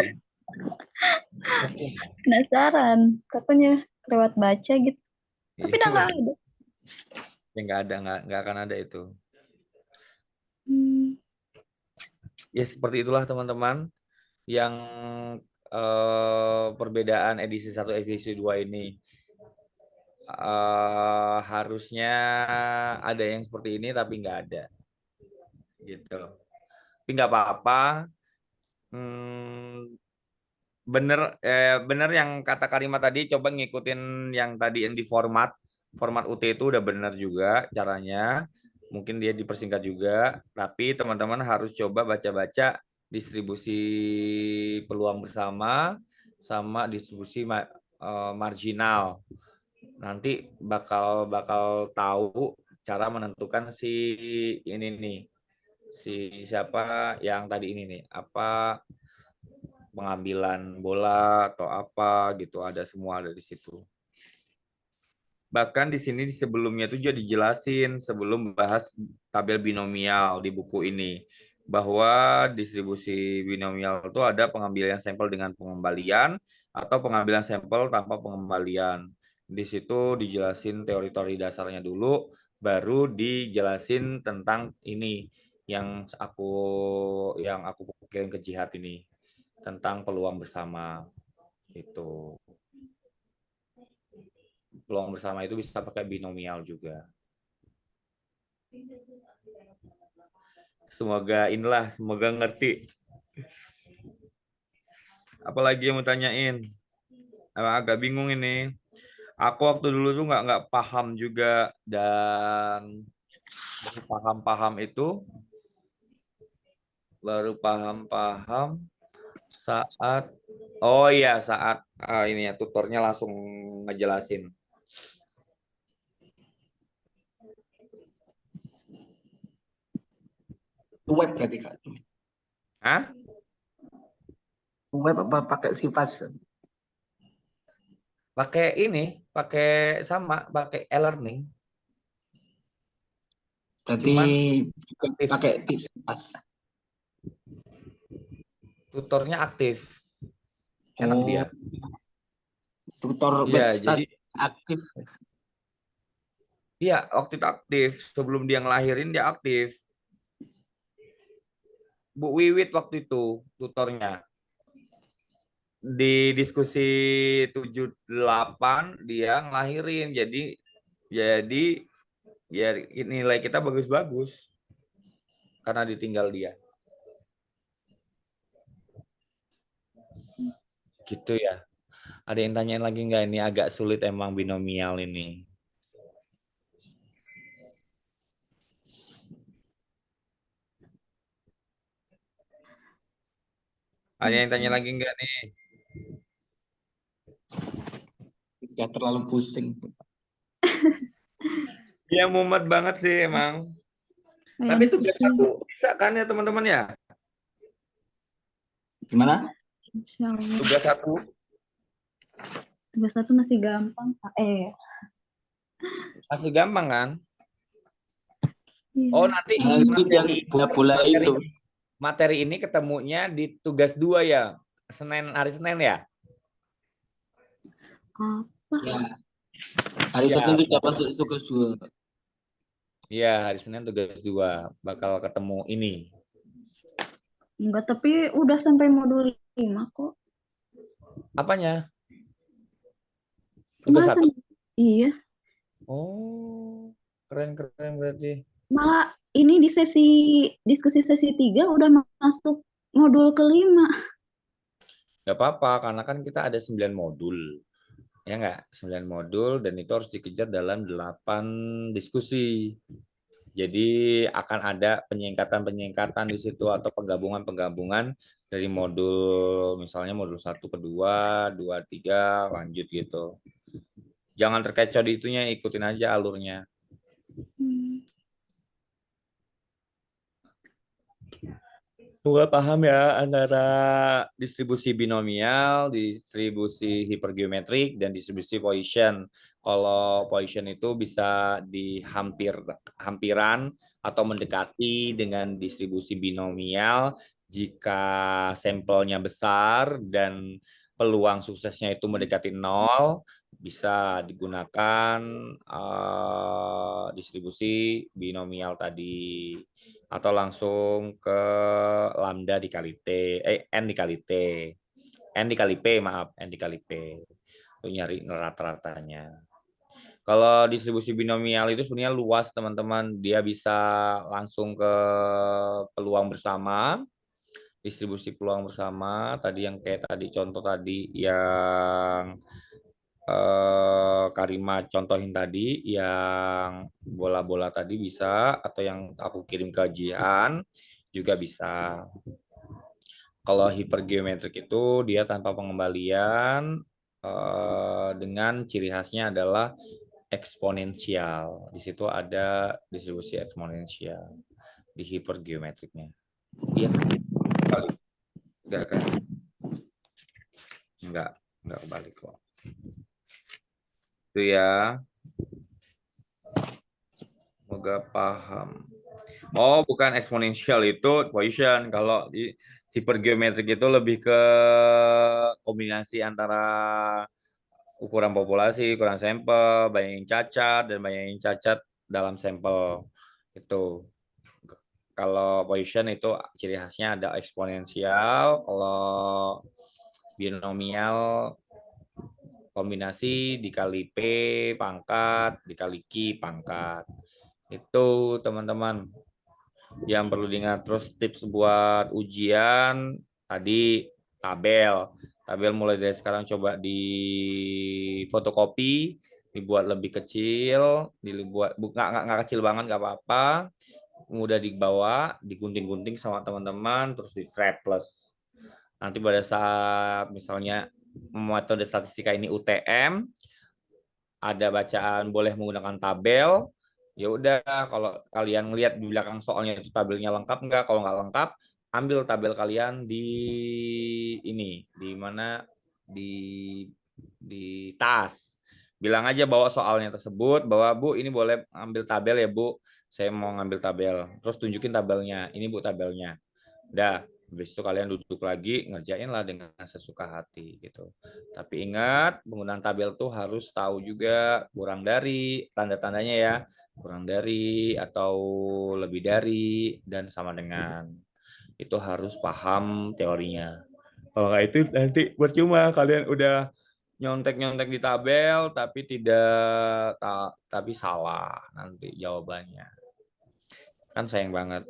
Penasaran, katanya lewat baca gitu. Tapi udah nggak ada. Ya nggak akan ada itu. Hmm. Ya seperti itulah teman-teman yang perbedaan edisi 1 edisi 2 ini. Harusnya ada yang seperti ini tapi nggak ada. Gitu. Tapi nggak apa-apa. Bener yang kata Karima tadi, coba ngikutin yang tadi yang di format UT itu udah bener juga caranya. Mungkin dia dipersingkat juga, tapi teman-teman harus coba baca-baca distribusi peluang bersama sama distribusi marginal. Nanti bakal tahu cara menentukan si ini nih, si siapa yang tadi ini nih, apa pengambilan bola atau apa gitu, ada semua ada di situ. Bahkan di sini di sebelumnya itu juga dijelasin sebelum bahas tabel binomial di buku ini bahwa distribusi binomial itu ada pengambilan sampel dengan pengembalian atau pengambilan sampel tanpa pengembalian. Di situ dijelasin teori-teori dasarnya dulu, baru dijelasin tentang ini yang aku pikirin ke Jihad ini tentang peluang bersama itu. Peluang bersama itu bisa pakai binomial juga. Semoga ngerti. Apalagi yang mau tanyain? Agak bingung ini. Aku waktu dulu tuh nggak paham juga, dan paham itu baru paham saat ini ya tutornya langsung ngejelasin. Web berarti Kak. Hah? Web apa pakai sifat? Pakai e-learning. Berarti Cuman pakai sifat. Tutornya aktif. Enak dia. Tutor Iya, web jadi aktif. iya, waktu itu aktif. Sebelum dia ngelahirin dia aktif. Bu Wiwit waktu itu tutornya. Di diskusi 78 dia ngelahirin. Jadi ya nilai kita bagus-bagus karena ditinggal dia. Gitu ya. Ada yang tanyain lagi nggak? Ini agak sulit emang binomial ini. Ada yang tanya lagi nggak nih? Tidak terlalu pusing. Ya mumet banget sih emang. Tapi tugas satu bisa kan ya teman-teman ya? Gimana? Tugas satu masih gampang Pak. masih gampang kan? Iya. Oh nanti yang bola-bola itu. Materi ini ketemunya di tugas 2 ya? Hari Senin ya? Apa? Ya. Hari Senin sudah masuk tugas 2. Iya, hari Senin tugas 2 bakal ketemu ini. Enggak, tapi udah sampai modul 5 kok. Apanya? Tugas Malah 1. iya, Oh, keren-keren berarti. malah ini di diskusi sesi 3 udah masuk modul kelima. Nggak apa-apa, karena kan kita ada 9 modul. Ya nggak? 9 modul dan itu harus dikejar dalam 8 diskusi. Jadi akan ada penyingkatan-penyingkatan di situ atau penggabungan-penggabungan dari modul, misalnya modul 1 ke 2, 2, 3, lanjut gitu. Jangan terkecoh di itunya, ikutin aja alurnya. Semoga paham ya antara distribusi binomial, distribusi hipergeometrik, dan distribusi Poisson. Kalau Poisson itu bisa hampiran atau mendekati dengan distribusi binomial jika sampelnya besar dan peluang suksesnya itu mendekati 0, bisa digunakan distribusi binomial tadi. Atau langsung ke lambda dikali T, N dikali T. N dikali P, maaf, N dikali P. Untuk nyari rata-ratanya. Kalau distribusi binomial itu sebenarnya luas, teman-teman. Dia bisa langsung ke peluang bersama, distribusi peluang bersama. Tadi yang kayak tadi, contoh tadi yang Karima contohin tadi, yang bola-bola tadi bisa, atau yang aku kirim kajian juga bisa. Kalau hipergeometrik itu dia tanpa pengembalian, dengan ciri khasnya adalah eksponensial. Di situ ada distribusi eksponensial di hipergeometriknya. Iya, kebalik. Enggak kan? Enggak kebalik kok. Itu ya. Semoga paham. Oh, bukan eksponensial, itu Poisson. Kalau di hipergeometrik itu lebih ke kombinasi antara ukuran populasi, ukuran sampel, banyak yang cacat, dan banyak yang cacat dalam sampel. Itu. Kalau Poisson itu ciri khasnya ada eksponensial, kalau binomial kombinasi dikali P pangkat, dikali Q pangkat. Itu teman-teman yang perlu diingat. Terus tips buat ujian tadi, tabel mulai dari sekarang coba di fotokopi, dibuat lebih kecil, dibuat nggak kecil banget, nggak apa-apa, mudah dibawa, digunting-gunting sama teman-teman, terus di staples. Nanti pada saat misalnya metode statistika ini UTM, ada bacaan boleh menggunakan tabel, ya udah, kalau kalian ngelihat di belakang soalnya itu tabelnya lengkap nggak, kalau nggak lengkap, ambil tabel kalian di ini, di mana, di tas, bilang aja bawa soalnya tersebut, bahwa Bu ini boleh ambil tabel ya Bu, saya mau ngambil tabel, terus tunjukin tabelnya, ini Bu tabelnya, udah. Habis itu kalian duduk lagi, ngerjain lah dengan sesuka hati gitu. Tapi ingat, penggunaan tabel tuh harus tahu juga kurang dari, tanda-tandanya ya, kurang dari atau lebih dari dan sama dengan. Itu harus paham teorinya. Kalau nggak itu nanti percuma kalian udah nyontek-nyontek di tabel tapi tapi salah nanti jawabannya. Kan sayang banget.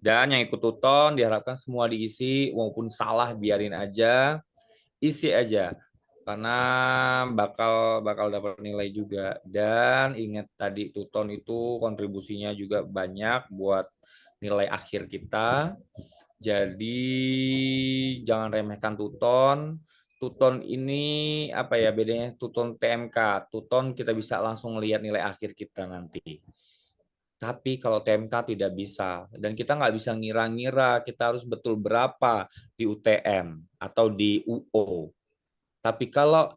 Dan yang ikut tuton diharapkan semua diisi, walaupun salah biarin aja, isi aja, karena bakal dapat nilai juga. Dan ingat tadi, tuton itu kontribusinya juga banyak buat nilai akhir kita. Jadi jangan remehkan tuton. Tuton ini apa ya bedanya tuton TMK? Tuton kita bisa langsung lihat nilai akhir kita nanti. Tapi kalau TMK tidak bisa, dan kita nggak bisa ngira-ngira kita harus betul berapa di UTM atau di UO. Tapi kalau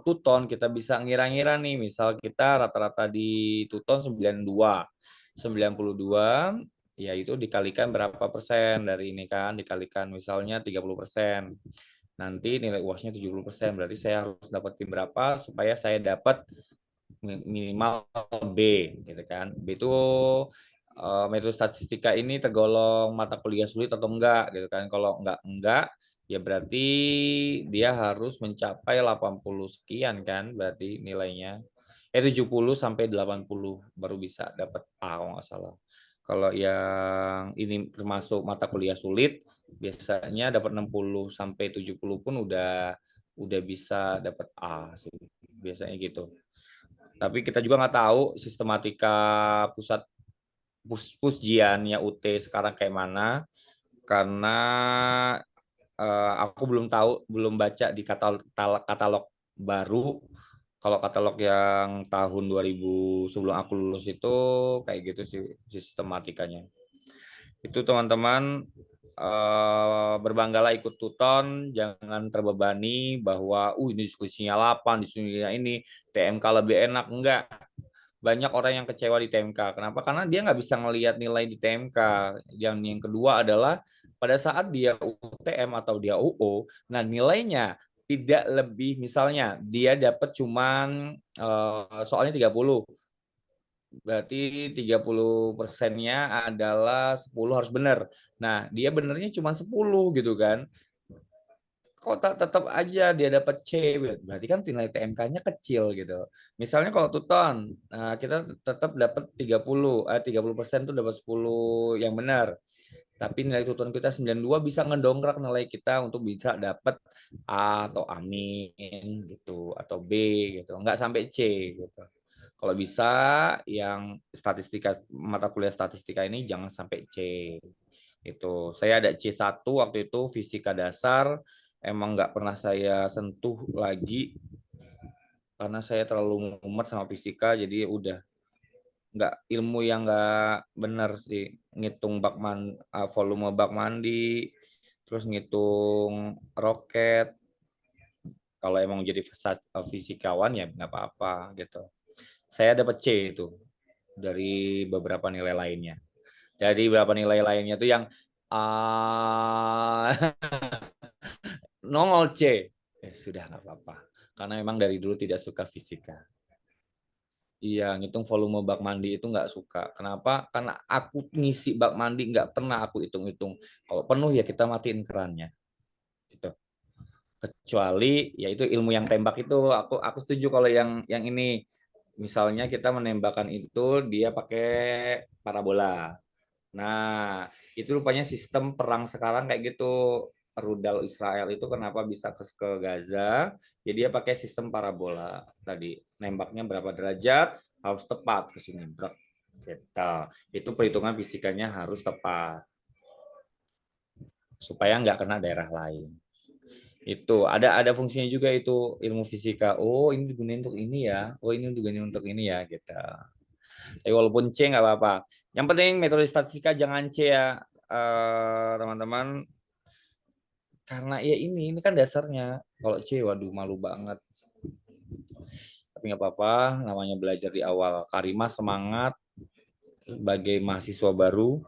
tuton kita bisa ngira-ngira nih, misal kita rata-rata di tuton 92, ya itu dikalikan berapa persen dari ini kan, dikalikan misalnya 30%. Nanti nilai UAS-nya 70%, berarti saya harus dapetin berapa supaya saya dapat minimal B gitu kan. B itu metode statistika ini tergolong mata kuliah sulit atau enggak gitu kan. Kalau enggak Ya berarti dia harus mencapai 80 sekian kan berarti nilainya. 70 sampai 80 baru bisa dapat A kalau nggak salah. Kalau yang ini termasuk mata kuliah sulit, biasanya dapat 60 sampai 70 pun udah bisa dapat A sih. Biasanya gitu. Tapi kita juga nggak tahu sistematika pusat pusjiannya UT sekarang kayak mana, karena aku belum baca di katalog baru. Kalau katalog yang tahun 2000 sebelum aku lulus itu kayak gitu sih sistematikanya. Itu teman-teman, berbanggalah ikut Tuton, jangan terbebani bahwa ini diskusinya 8, diskusinya ini TMK lebih enak. Enggak, banyak orang yang kecewa di TMK. Kenapa? Karena dia nggak bisa ngelihat nilai di TMK. Yang kedua adalah pada saat dia UTM atau dia UO, nah nilainya tidak lebih, misalnya dia dapat cuman soalnya 30, berarti 30%-nya adalah 10 harus benar. Nah, dia benernya cuma 10 gitu kan. Kok tetap aja dia dapat C, berarti kan nilai TMK-nya kecil gitu. Misalnya kalau Tuton, nah kita tetap dapat 30% tuh dapat 10 yang benar. Tapi nilai Tuton kita 92 bisa ngedongkrak nilai kita untuk bisa dapat A atau amin gitu atau B gitu. Nggak sampai C gitu. Kalau bisa yang mata kuliah statistika ini jangan sampai C. Itu saya ada C1 waktu itu fisika dasar, emang nggak pernah saya sentuh lagi karena saya terlalu mumet sama fisika, jadi udah nggak, ilmu yang nggak benar sih, ngitung volume bak mandi, terus ngitung roket. Kalau emang jadi fisikawan ya nggak apa-apa gitu. Saya dapat C itu dari beberapa nilai lainnya. Jadi beberapa nilai lainnya itu yang nongol C. Sudah nggak apa-apa. Karena memang dari dulu tidak suka fisika. Iya, ngitung volume bak mandi itu nggak suka. Kenapa? Karena aku ngisi bak mandi nggak pernah aku hitung-hitung. Kalau penuh ya kita matiin kerannya. Gitu. Kecuali ya itu ilmu yang tembak itu aku setuju. Kalau yang ini misalnya kita menembakkan itu dia pakai parabola. Nah, itu rupanya sistem perang sekarang kayak gitu. Rudal Israel itu kenapa bisa ke Gaza? Jadi dia pakai sistem parabola tadi. Nembaknya berapa derajat harus tepat ke sini. Gitu. Itu perhitungan fisikanya harus tepat supaya nggak kena daerah lain. Itu ada fungsinya juga itu ilmu fisika. Oh, ini digunakan untuk ini ya. Oh, ini digunakan untuk ini ya gitu. Tapi walaupun C nggak apa-apa. Yang penting metode statistika jangan C ya, teman-teman. Karena ya ini kan dasarnya. Kalau C, waduh malu banget. Tapi nggak apa-apa, namanya belajar di awal. Karimah semangat sebagai mahasiswa baru.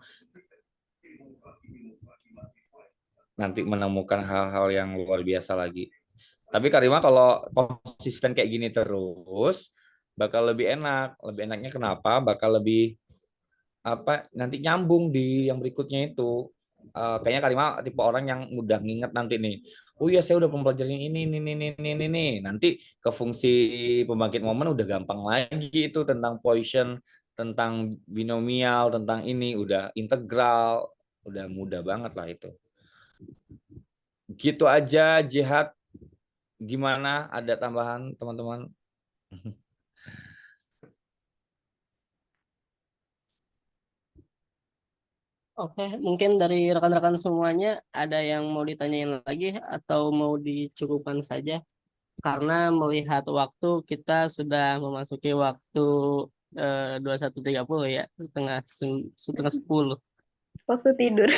Nanti menemukan hal-hal yang luar biasa lagi. Tapi Karimah kalau konsisten kayak gini terus, bakal lebih enak. Lebih enaknya kenapa? Bakal lebih nanti nyambung di yang berikutnya itu. Kayaknya Karimah tipe orang yang mudah nginget nanti nih. Oh iya, saya udah mempelajari ini. Nanti ke fungsi pembangkit momen udah gampang lagi itu, tentang Poisson, tentang binomial, tentang ini udah integral, udah mudah banget lah itu. Gitu aja, Jihad. Gimana? Ada tambahan teman-teman? Oke, mungkin dari rekan-rekan semuanya ada yang mau ditanyain lagi atau mau dicukupkan saja? Karena melihat waktu kita sudah memasuki waktu 21.30 ya, setengah 10. Waktu tidur.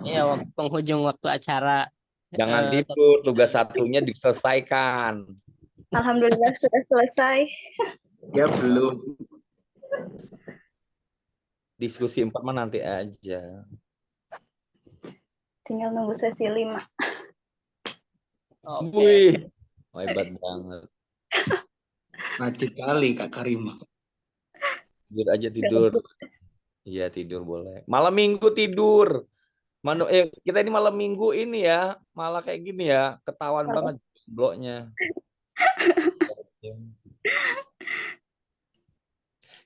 Iya, waktu penghujung waktu acara. Jangan tidur, tugas satunya diselesaikan. Alhamdulillah sudah selesai. Ya belum. Diskusi 4 mah nanti aja. Tinggal nunggu sesi 5. Oke. Wih, hebat banget. Rajin kali Kak Karimah. Tidur aja tidur. Iya tidur boleh. Malam minggu tidur. Kita ini malam minggu ini ya, malah kayak gini ya, ketahuan banget bloknya.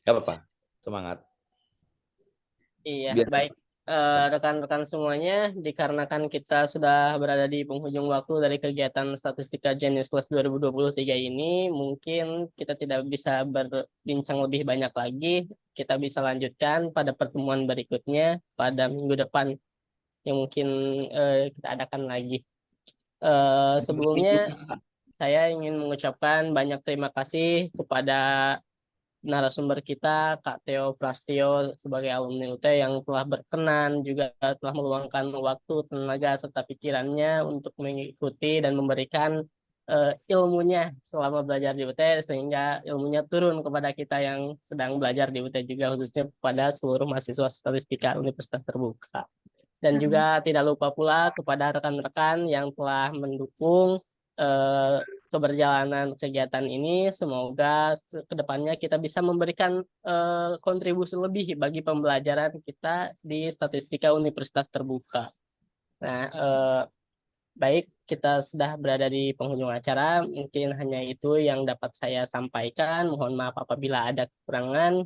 Gak apa-apa, semangat. Iya, Biar baik. Rekan-rekan semuanya, dikarenakan kita sudah berada di penghujung waktu dari kegiatan Statistika Jenius Kelas 2023 ini, mungkin kita tidak bisa berbincang lebih banyak lagi. Kita bisa lanjutkan pada pertemuan berikutnya pada minggu depan yang mungkin kita adakan lagi. Sebelumnya, saya ingin mengucapkan banyak terima kasih kepada narasumber kita, Kak Theo Prastio sebagai alumni UT yang telah berkenan juga telah meluangkan waktu, tenaga, serta pikirannya untuk mengikuti dan memberikan ilmunya selama belajar di UT sehingga ilmunya turun kepada kita yang sedang belajar di UT juga khususnya kepada seluruh mahasiswa statistika Universitas Terbuka. Dan juga tidak lupa pula kepada rekan-rekan yang telah mendukung keberjalanan kegiatan ini. Semoga kedepannya kita bisa memberikan kontribusi lebih bagi pembelajaran kita di Statistika Universitas Terbuka. Nah, baik, kita sudah berada di penghujung acara. Mungkin hanya itu yang dapat saya sampaikan. Mohon maaf apabila ada kekurangan.